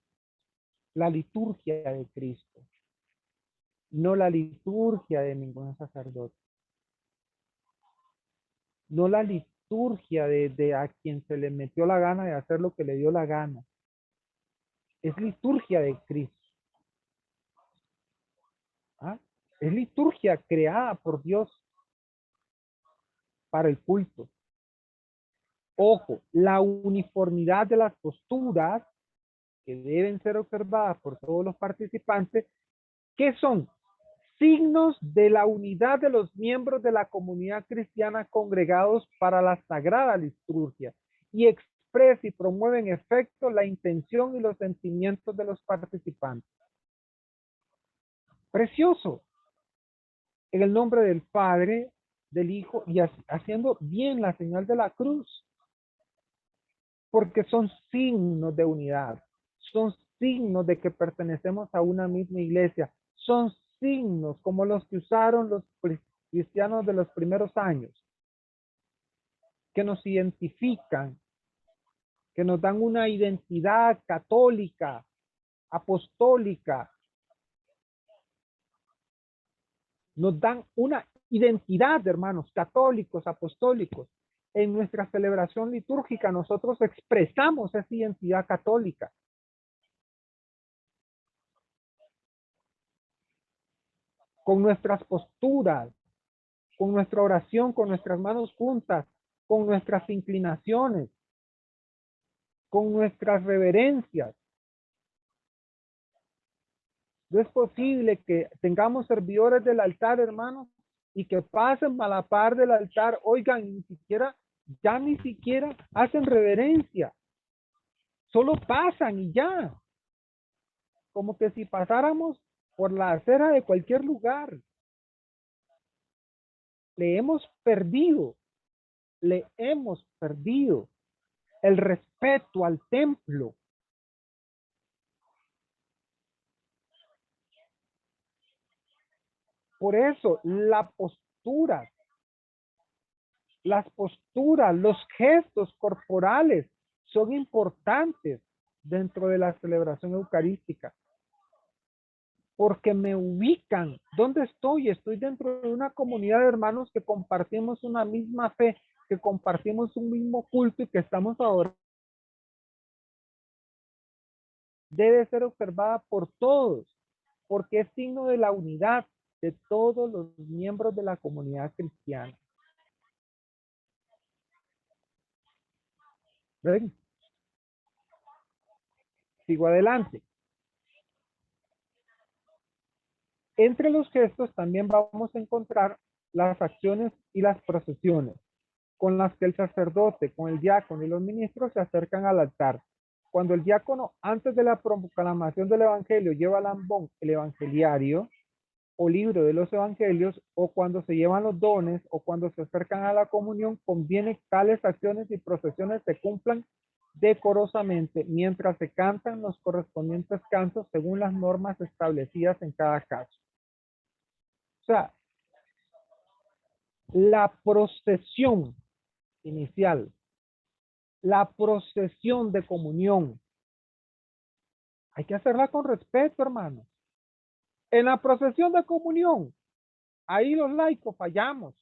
la liturgia de Cristo, no la liturgia de ningún sacerdote, no la liturgia de a quien se le metió la gana de hacer lo que le dio la gana. Es liturgia de Cristo. ¿Ah? Es liturgia creada por Dios para el culto. Ojo, la uniformidad de las posturas que deben ser observadas por todos los participantes, que son signos de la unidad de los miembros de la comunidad cristiana congregados para la sagrada liturgia y expresa y promueve en efecto la intención y los sentimientos de los participantes. Precioso. En el nombre del Padre, del Hijo y haciendo bien la señal de la cruz. Porque son signos de unidad, son signos de que pertenecemos a una misma iglesia, son signos como los que usaron los cristianos de los primeros años, que nos identifican, que nos dan una identidad católica, apostólica, nos dan una identidad, hermanos, católicos, apostólicos. En nuestra celebración litúrgica nosotros expresamos esa identidad católica. Con nuestras posturas, con nuestra oración, con nuestras manos juntas, con nuestras inclinaciones, con nuestras reverencias. No es posible que tengamos servidores del altar, hermanos, y que pasen a la par del altar, oigan, ya ni siquiera hacen reverencia. Solo pasan y ya. Como que si pasáramos por la acera de cualquier lugar. Le hemos perdido el respeto al templo. Por eso, las posturas, los gestos corporales son importantes dentro de la celebración eucarística. Porque me ubican. ¿Dónde estoy? Estoy dentro de una comunidad de hermanos que compartimos una misma fe, que compartimos un mismo culto y que estamos ahora. Debe ser observada por todos, porque es signo de la unidad de todos los miembros de la comunidad cristiana. ¿Ven? Sigo adelante. Entre los gestos también vamos a encontrar las acciones y las procesiones, con las que el sacerdote, con el diácono y los ministros se acercan al altar. Cuando el diácono, antes de la proclamación del evangelio, lleva al ambón el evangeliario, o libro de los evangelios, o cuando se llevan los dones, o cuando se acercan a la comunión, conviene tales acciones y procesiones se cumplan decorosamente mientras se cantan los correspondientes cantos según las normas establecidas en cada caso. O sea, la procesión inicial, la procesión de comunión, hay que hacerla con respeto, hermano. En la procesión de comunión, ahí los laicos fallamos.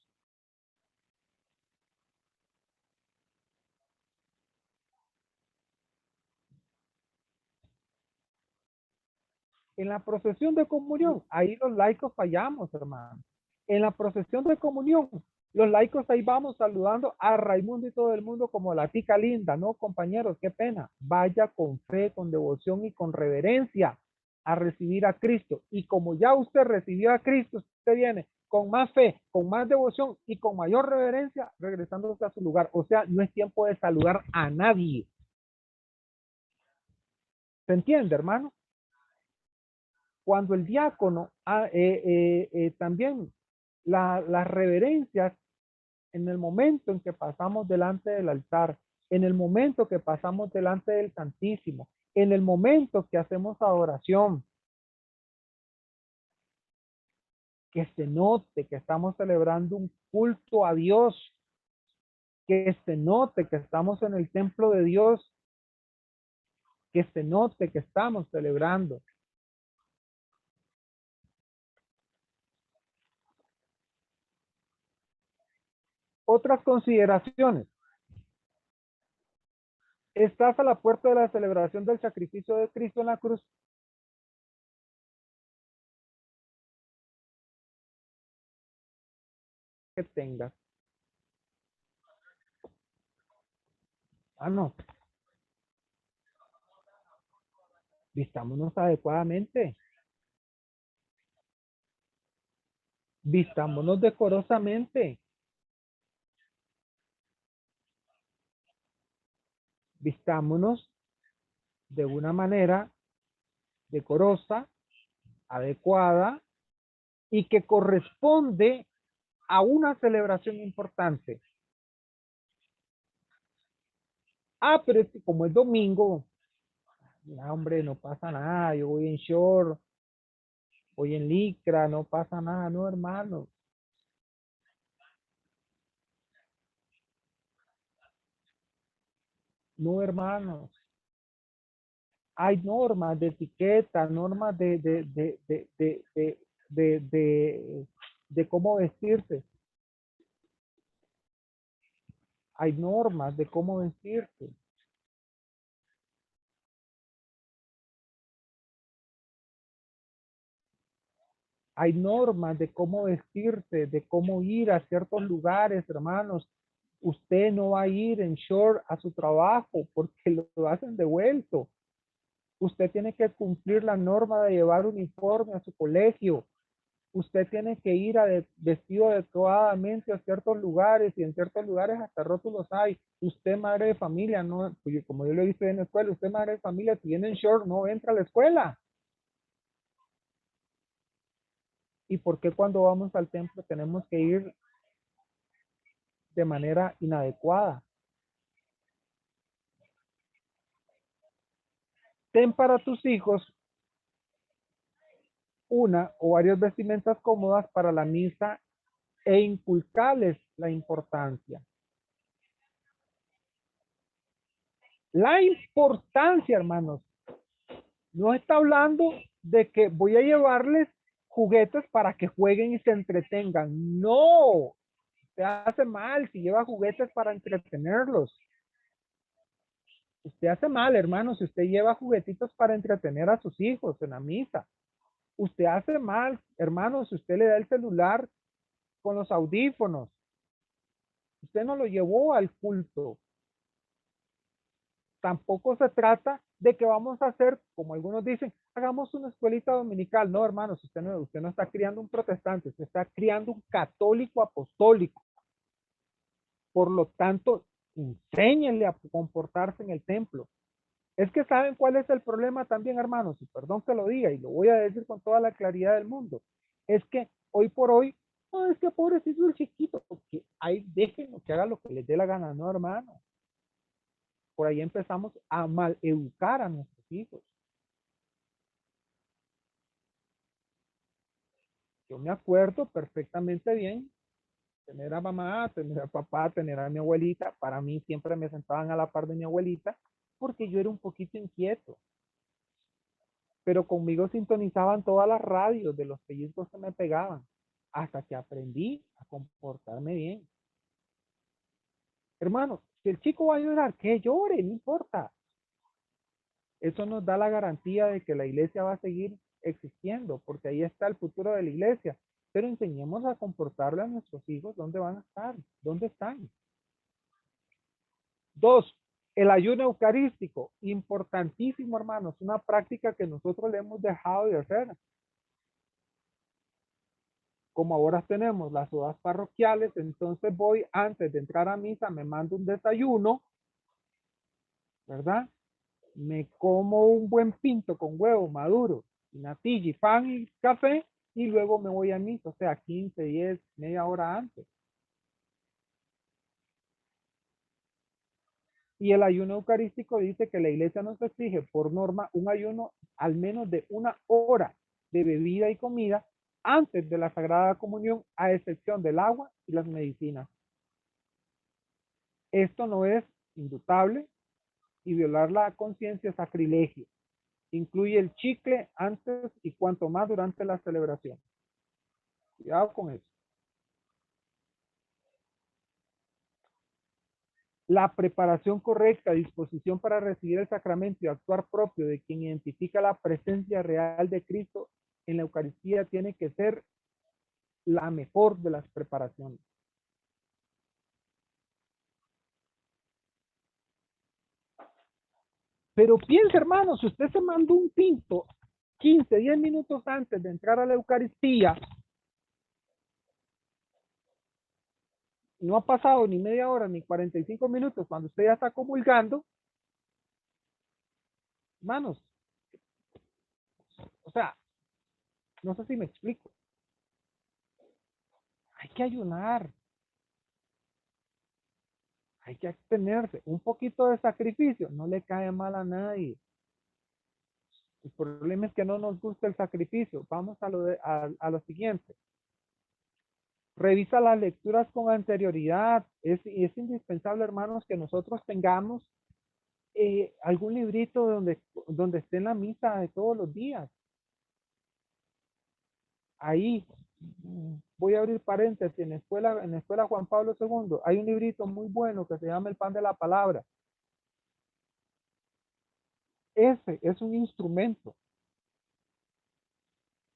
En la procesión de comunión, ahí los laicos fallamos, hermano. En la procesión de comunión, los laicos ahí vamos saludando a Raimundo y todo el mundo como la tica linda, ¿no, compañeros? Qué pena. Vaya con fe, con devoción y con reverencia a recibir a Cristo. Y como ya usted recibió a Cristo, usted viene con más fe, con más devoción y con mayor reverencia, regresándose a su lugar. O sea, no es tiempo de saludar a nadie. ¿Se entiende, hermano? Cuando el diácono también las reverencias en el momento en que pasamos delante del altar, en el momento que pasamos delante del Santísimo, en el momento que hacemos adoración, que se note que estamos celebrando un culto a Dios, que se note que estamos en el templo de Dios, que se note que estamos celebrando. Otras consideraciones. Estás a la puerta de la celebración del sacrificio de Cristo en la cruz. Que tengas. Ah, no. Vistámonos adecuadamente. Vistámonos decorosamente. Vistámonos de una manera decorosa, adecuada y que corresponde a una celebración importante. Ah, pero es que como es domingo, no, hombre, no pasa nada, yo voy en short, voy en licra, no pasa nada, no, hermano. No, hermano. Hay normas de etiqueta, normas de cómo vestirse. Hay normas de cómo vestirse. Hay normas de cómo vestirse, de cómo ir a ciertos lugares, hermanos. Usted no va a ir en short a su trabajo porque lo hacen devuelto. Usted tiene que cumplir la norma de llevar uniforme a su colegio. Usted tiene que ir vestido adecuadamente a ciertos lugares y en ciertos lugares hasta rótulos hay. Usted madre de familia, no, como yo lo he visto en la escuela, usted madre de familia, si viene en short no entra a la escuela. ¿Y por qué cuando vamos al templo tenemos que ir de manera inadecuada? Ten para tus hijos una o varias vestimentas cómodas para la misa e inculcarles la importancia. La importancia, hermanos, no está hablando de que voy a llevarles juguetes para que jueguen y se entretengan. No, usted hace mal si lleva juguetes para entretenerlos. Usted hace mal, hermano, si usted lleva juguetitos para entretener a sus hijos en la misa. Usted hace mal, hermano, si usted le da el celular con los audífonos. Usted no lo llevó al culto. Tampoco se trata de que vamos a hacer, como algunos dicen, hagamos una escuelita dominical. No, hermanos, usted no está criando un protestante, usted está criando un católico apostólico. Por lo tanto, enséñenle a comportarse en el templo. Es que saben cuál es el problema también, hermanos, y perdón que lo diga, y lo voy a decir con toda la claridad del mundo. Es que hoy por hoy, no, es que pobrecito el chiquito, porque ahí déjenlo que haga lo que les dé la gana, no, hermano. Por ahí empezamos a mal educar a nuestros hijos. Yo me acuerdo perfectamente bien tener a mamá, tener a papá, tener a mi abuelita. Para mí siempre me sentaban a la par de mi abuelita porque yo era un poquito inquieto. Pero conmigo sintonizaban todas las radios de los pellizcos que me pegaban hasta que aprendí a comportarme bien. Hermano, si el chico va a llorar, que llore, no importa. Eso nos da la garantía de que la iglesia va a seguir existiendo, porque ahí está el futuro de la iglesia. Pero enseñemos a comportarle a nuestros hijos dónde van a estar, dónde están. Dos, el ayuno eucarístico, importantísimo, hermanos, una práctica que nosotros le hemos dejado de hacer. Como ahora tenemos las horas parroquiales, entonces voy antes de entrar a misa, me mando un desayuno, ¿verdad? Me como un buen pinto con huevo maduro, natilla y pan y café, y luego me voy a misa, o sea, 15, 10, media hora antes. Y el ayuno eucarístico dice que la iglesia nos exige por norma un ayuno al menos de 1 hora de bebida y comida antes de la Sagrada Comunión, a excepción del agua y las medicinas. Esto no es indutable y violar la conciencia es sacrilegio. Incluye el chicle antes y cuanto más durante la celebración. Cuidado con eso. La preparación correcta, disposición para recibir el sacramento y actuar propio de quien identifica la presencia real de Cristo en la Eucaristía tiene que ser la mejor de las preparaciones. Pero piense, hermano, si usted se mandó un pinto 15, 10 minutos antes de entrar a la Eucaristía, no ha pasado ni media hora ni 45 minutos cuando usted ya está comulgando, hermanos, o sea, no sé si me explico. Hay que ayunar, hay que abstenerse. Un poquito de sacrificio no le cae mal a nadie. El problema es que no nos gusta el sacrificio. Vamos a lo siguiente. Revisa las lecturas con anterioridad. Es indispensable, hermanos, que nosotros tengamos algún librito donde esté en la misa de todos los días. Ahí, voy a abrir paréntesis, en la escuela Juan Pablo II, hay un librito muy bueno que se llama El Pan de la Palabra. Ese es un instrumento.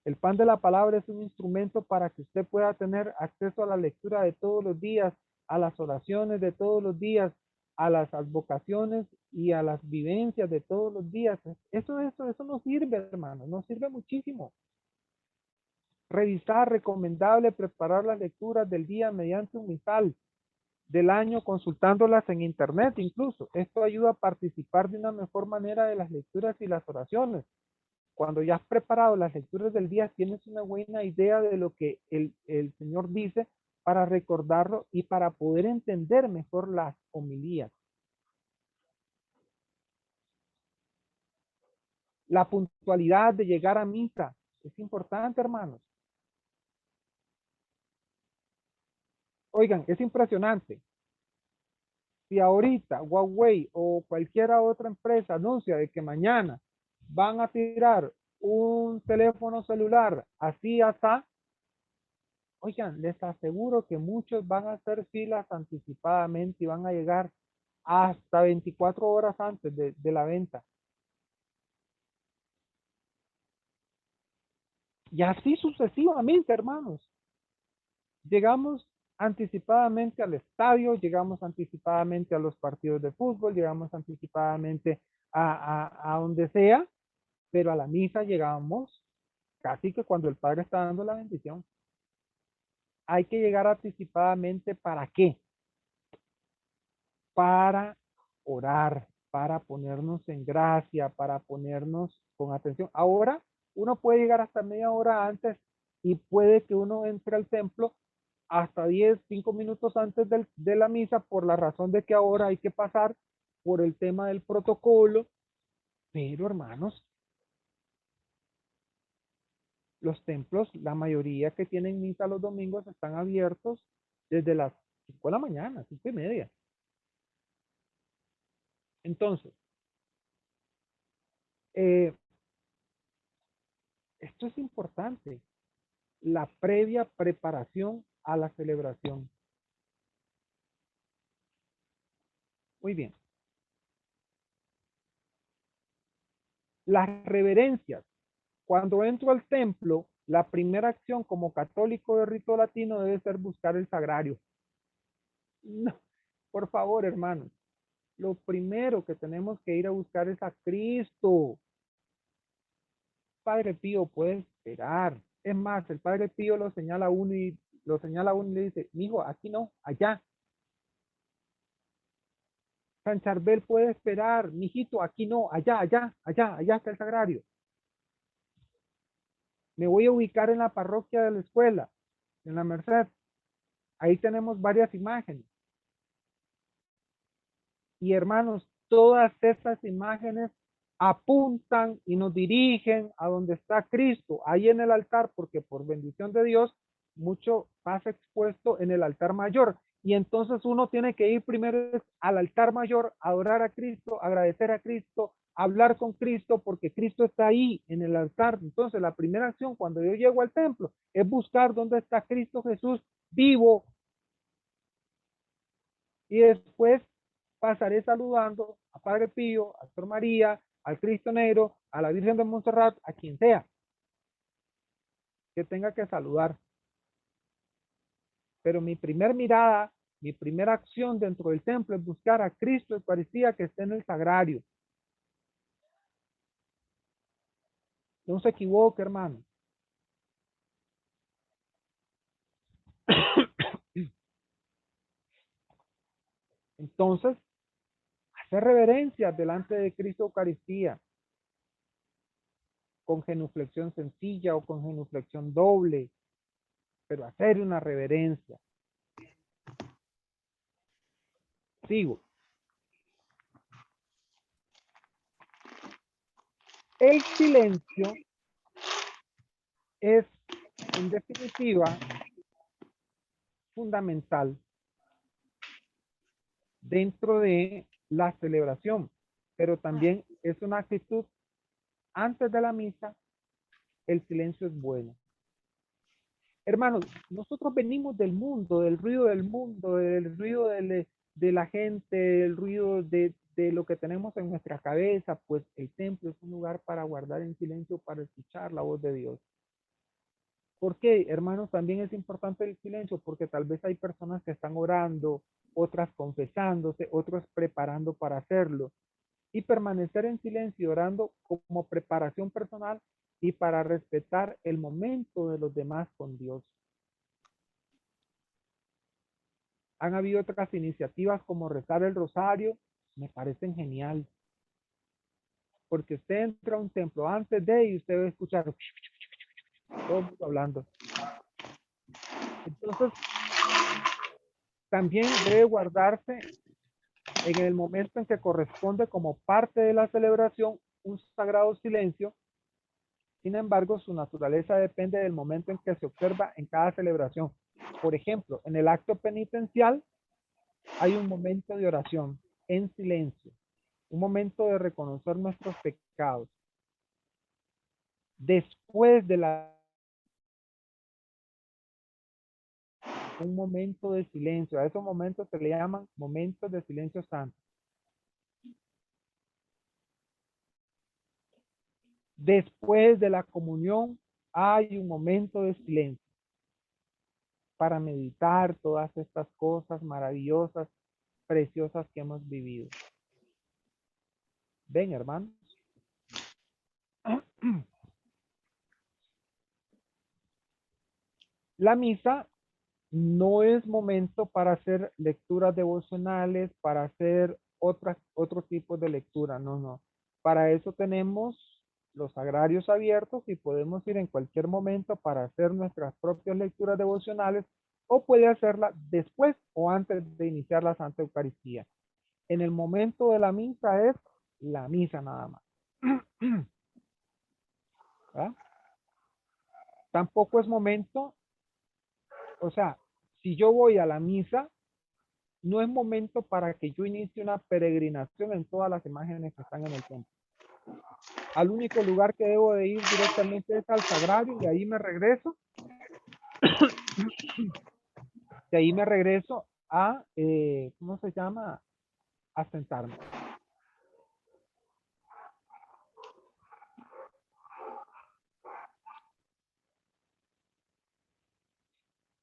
El pan de la palabra es un instrumento para que usted pueda tener acceso a la lectura de todos los días, a las oraciones de todos los días, a las advocaciones y a las vivencias de todos los días. Eso nos sirve, hermano, nos sirve muchísimo. Revisar, recomendable preparar las lecturas del día mediante un misal del año, consultándolas en internet incluso. Esto ayuda a participar de una mejor manera de las lecturas y las oraciones. Cuando ya has preparado las lecturas del día, tienes una buena idea de lo que el Señor dice para recordarlo y para poder entender mejor las homilías. La puntualidad de llegar a misa es importante, hermanos. Oigan, es impresionante. Si ahorita Huawei o cualquier otra empresa anuncia de que mañana van a tirar un teléfono celular así, hasta, oigan, les aseguro que muchos van a hacer filas anticipadamente y van a llegar hasta 24 horas antes de la venta. Y así sucesivamente, hermanos. Llegamos anticipadamente al estadio, llegamos anticipadamente a los partidos de fútbol, llegamos anticipadamente a donde sea, pero a la misa llegamos casi que cuando el Padre está dando la bendición. Hay que llegar anticipadamente, ¿para qué? Para orar, para ponernos en gracia, para ponernos con atención. Ahora uno puede llegar hasta media hora antes y puede que uno entre al templo hasta 10, 5 minutos antes de la misa por la razón de que ahora hay que pasar por el tema del protocolo. Pero hermanos, los templos, la mayoría que tienen misa los domingos están abiertos desde las 5 de la mañana, 5:30. Entonces, eh, esto es importante, la previa preparación a la celebración. Muy bien. Las reverencias. Cuando entro al templo, la primera acción como católico de rito latino debe ser buscar el sagrario. No, por favor, hermanos, lo primero que tenemos que ir a buscar es a Cristo. Padre Pío puede esperar. Es más, el Padre Pío lo señala a uno y le dice, hijo, aquí no, allá. San Charbel puede esperar, mijito, aquí no, allá, allá está el sagrario. Me voy a ubicar en la parroquia de la escuela, en la Merced. Ahí tenemos varias imágenes. Y hermanos, todas estas imágenes apuntan y nos dirigen a donde está Cristo, ahí en el altar, porque por bendición de Dios, mucho pasa expuesto en el altar mayor. Y entonces uno tiene que ir primero al altar mayor, adorar a Cristo, agradecer a Cristo, hablar con Cristo, porque Cristo está ahí en el altar. Entonces la primera acción cuando yo llego al templo es buscar dónde está Cristo Jesús vivo. Y después pasaré saludando a Padre Pío, a Sor María, al Cristo Negro, a la Virgen de Montserrat, a quien sea que tenga que saludar. Pero mi primer mirada, mi primera acción dentro del templo es buscar a Cristo Eucaristía que esté en el sagrario. No se equivoque, hermano. Entonces, hacer reverencias delante de Cristo Eucaristía, con genuflexión sencilla o con genuflexión doble, pero hacer una reverencia. Sigo. El silencio es, en definitiva, fundamental dentro de la celebración, pero también es una actitud antes de la misa, el silencio es bueno. Hermanos, nosotros venimos del mundo, del ruido de la gente, del ruido de lo que tenemos en nuestra cabeza, pues el templo es un lugar para guardar en silencio, para escuchar la voz de Dios. ¿Por qué, hermanos? También es importante el silencio, porque tal vez hay personas que están orando, otras confesándose, otros preparando para hacerlo. Y permanecer en silencio orando como preparación personal y para respetar el momento de los demás con Dios. Han habido otras iniciativas como rezar el rosario, me parecen genial. Porque usted entra a un templo antes de y usted va a escuchar todo el mundo hablando. Entonces, también debe guardarse en el momento en que corresponde como parte de la celebración un sagrado silencio. Sin embargo, su naturaleza depende del momento en que se observa en cada celebración. Por ejemplo, en el acto penitencial hay un momento de oración en silencio, un momento de reconocer nuestros pecados. Después de un momento de silencio, a esos momentos se le llaman momentos de silencio santo. Después de la comunión hay un momento de silencio para meditar todas estas cosas maravillosas, preciosas que hemos vivido. Ven, hermanos. La misa no es momento para hacer lecturas devocionales, para hacer otros tipos de lectura, no. Para eso tenemos los sagrarios abiertos y podemos ir en cualquier momento para hacer nuestras propias lecturas devocionales o puede hacerla después o antes de iniciar la Santa Eucaristía. En el momento de la misa es la misa nada más. ¿verdad? Tampoco es momento, o sea, si yo voy a la misa, no es momento para que yo inicie una peregrinación en todas las imágenes que están en el templo. Al único lugar que debo de ir directamente es al sagrario y ahí me regreso. De ahí me regreso a, ¿cómo se llama? A sentarme.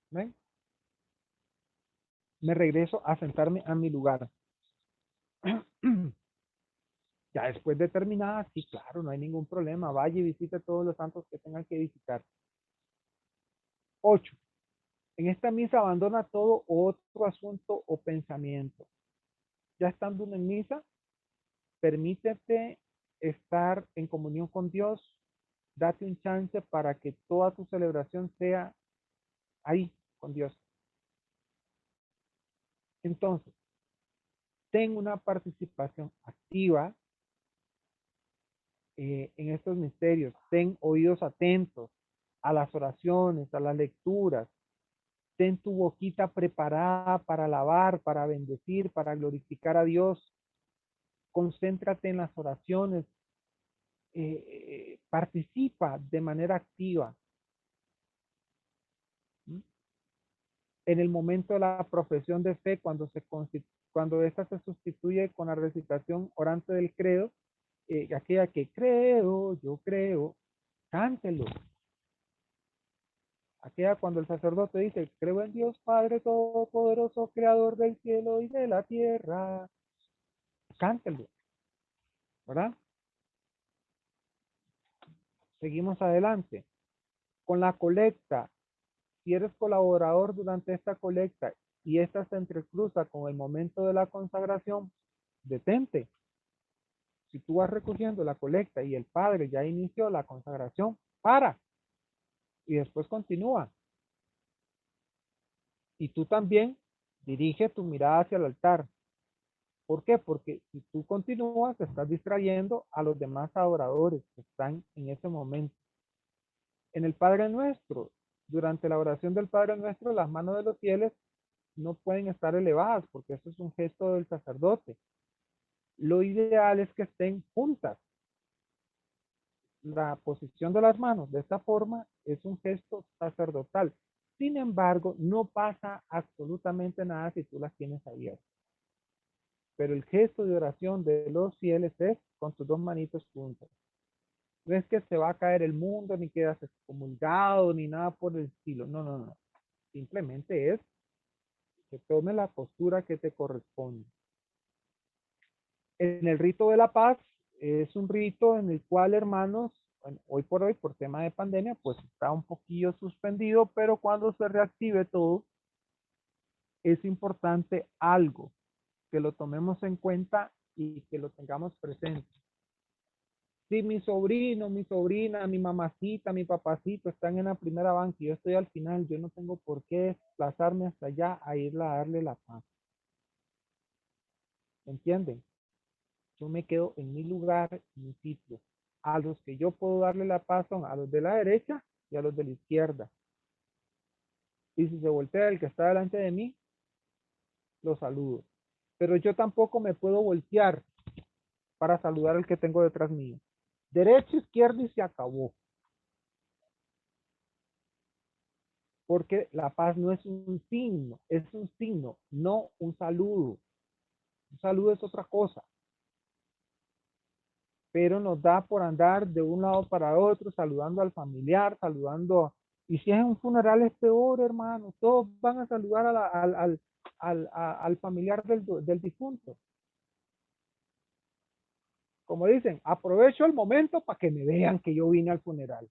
¿Ven? Me regreso a sentarme a mi lugar. Ya después de terminada, sí, claro, no hay ningún problema. Vaya y visite todos los santos que tengan que visitar. 8. En esta misa abandona todo otro asunto o pensamiento. Ya estando en misa, permítete estar en comunión con Dios. Date un chance para que toda tu celebración sea ahí, con Dios. Entonces, ten una participación activa en estos misterios. Ten oídos atentos a las oraciones, a las lecturas. Ten tu boquita preparada para alabar, para bendecir, para glorificar a Dios. Concéntrate en las oraciones. Participa de manera activa. ¿Mm? En el momento de la profesión de fe, cuando esta se sustituye con la recitación orante del credo, aquella que creo, yo creo, cántelo. Aquella cuando el sacerdote dice, creo en Dios Padre Todopoderoso, Creador del cielo y de la tierra, cántelo, ¿verdad? Seguimos adelante. Con la colecta, si eres colaborador durante esta colecta y esta se entrecruza con el momento de la consagración, detente. Si tú vas recogiendo la colecta y el padre ya inició la consagración, para y después continúa. Y tú también dirige tu mirada hacia el altar. ¿Por qué? Porque si tú continúas, te estás distrayendo a los demás adoradores que están en ese momento. En el Padre Nuestro, durante la oración del Padre Nuestro, las manos de los fieles no pueden estar elevadas porque eso es un gesto del sacerdote. Lo ideal es que estén juntas. La posición de las manos de esta forma es un gesto sacerdotal. Sin embargo, no pasa absolutamente nada si tú las tienes abiertas. Pero el gesto de oración de los fieles es con tus dos manitos juntas. No es que se va a caer el mundo, ni quedas excomulgado, ni nada por el estilo. No, no, no. Simplemente es que tome la postura que te corresponde. En el rito de la paz es un rito en el cual, hermanos, bueno, hoy por hoy, por tema de pandemia, pues está un poquillo suspendido, pero cuando se reactive todo, es importante algo, que lo tomemos en cuenta y que lo tengamos presente. Si mi sobrino, mi sobrina, mi mamacita, mi papacito están en la primera banca y yo estoy al final, yo no tengo por qué desplazarme hasta allá a irla a darle la paz. ¿Entienden? Yo me quedo en mi lugar, en mi sitio. A los que yo puedo darle la paz son a los de la derecha y a los de la izquierda. Y si se voltea el que está delante de mí, lo saludo. Pero yo tampoco me puedo voltear para saludar al que tengo detrás mío. Derecha, izquierda y se acabó. Porque la paz no es un signo, no un saludo. Un saludo es otra cosa. Pero nos da por andar de un lado para otro, saludando al familiar, saludando. Y si es un funeral es peor, hermano. Todos van a saludar al familiar del difunto. Como dicen, aprovecho el momento para que me vean que yo vine al funeral.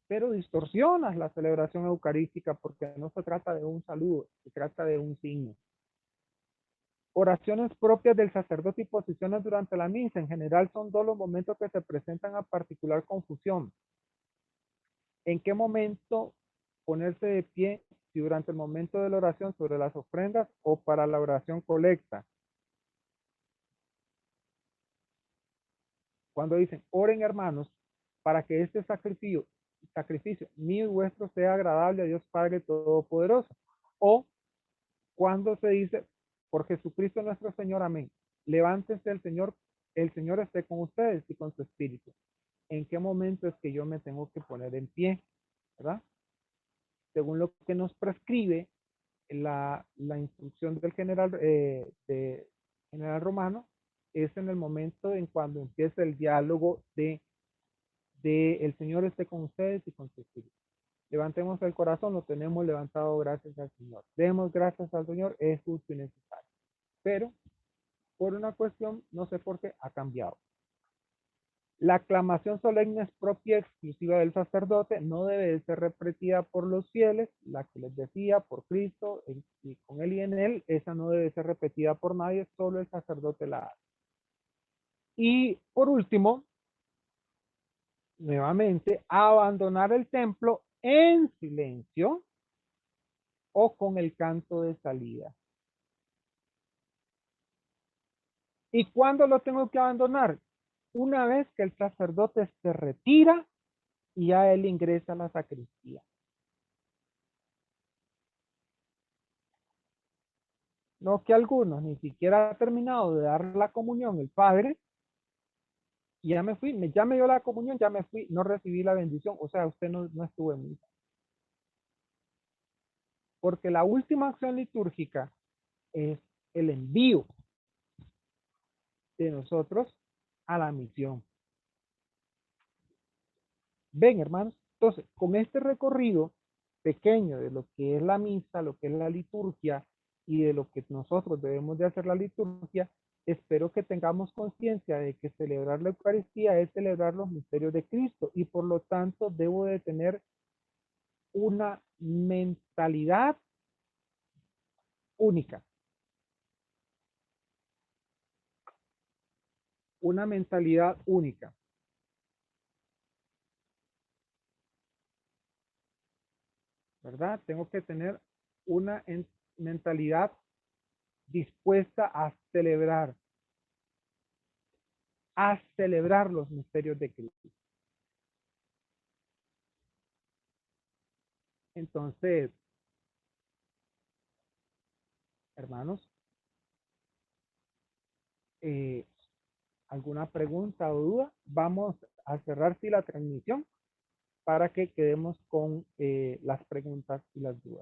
Pero distorsionas la celebración eucarística porque no se trata de un saludo, se trata de un signo. Oraciones propias del sacerdote y posiciones durante la misa. En general son dos los momentos que se presentan a particular confusión. ¿En qué momento ponerse de pie? Si durante el momento de la oración sobre las ofrendas o para la oración colecta. Cuando dicen, oren hermanos, para que este sacrificio mío y vuestro sea agradable a Dios Padre Todopoderoso. O cuando se dice, por Jesucristo nuestro Señor, amén. Levántense el Señor esté con ustedes y con su espíritu. ¿En qué momento es que yo me tengo que poner en pie? ¿Verdad? Según lo que nos prescribe la instrucción del general romano, es en el momento en cuando empieza el diálogo de el Señor esté con ustedes y con su espíritu. Levantemos el corazón, lo tenemos levantado gracias al Señor. Demos gracias al Señor, es justo y necesario. Pero por una cuestión, no sé por qué, ha cambiado. La aclamación solemne es propia exclusiva del sacerdote, no debe de ser repetida por los fieles, la que les decía, por Cristo, y con él y en él, esa no debe ser repetida por nadie, solo el sacerdote la hace. Y por último, nuevamente, abandonar el templo en silencio o con el canto de salida. ¿Y cuándo lo tengo que abandonar? Una vez que el sacerdote se retira y ya él ingresa a la sacristía. No que algunos ni siquiera ha terminado de dar la comunión el padre y ya me fui, ya me dio la comunión, ya me fui, no recibí la bendición, o sea, usted no estuvo en misa. Porque la última acción litúrgica es el envío de nosotros a la misión. Ven, hermanos, entonces, con este recorrido pequeño de lo que es la misa, lo que es la liturgia y de lo que nosotros debemos de hacer la liturgia, espero que tengamos conciencia de que celebrar la Eucaristía es celebrar los misterios de Cristo y por lo tanto debo de tener una mentalidad única, una mentalidad única, ¿verdad? Tengo que tener una mentalidad dispuesta a celebrar los misterios de Cristo. Entonces, hermanos, eh, ¿alguna pregunta o duda? Vamos a cerrar sí la transmisión para que quedemos con las preguntas y las dudas.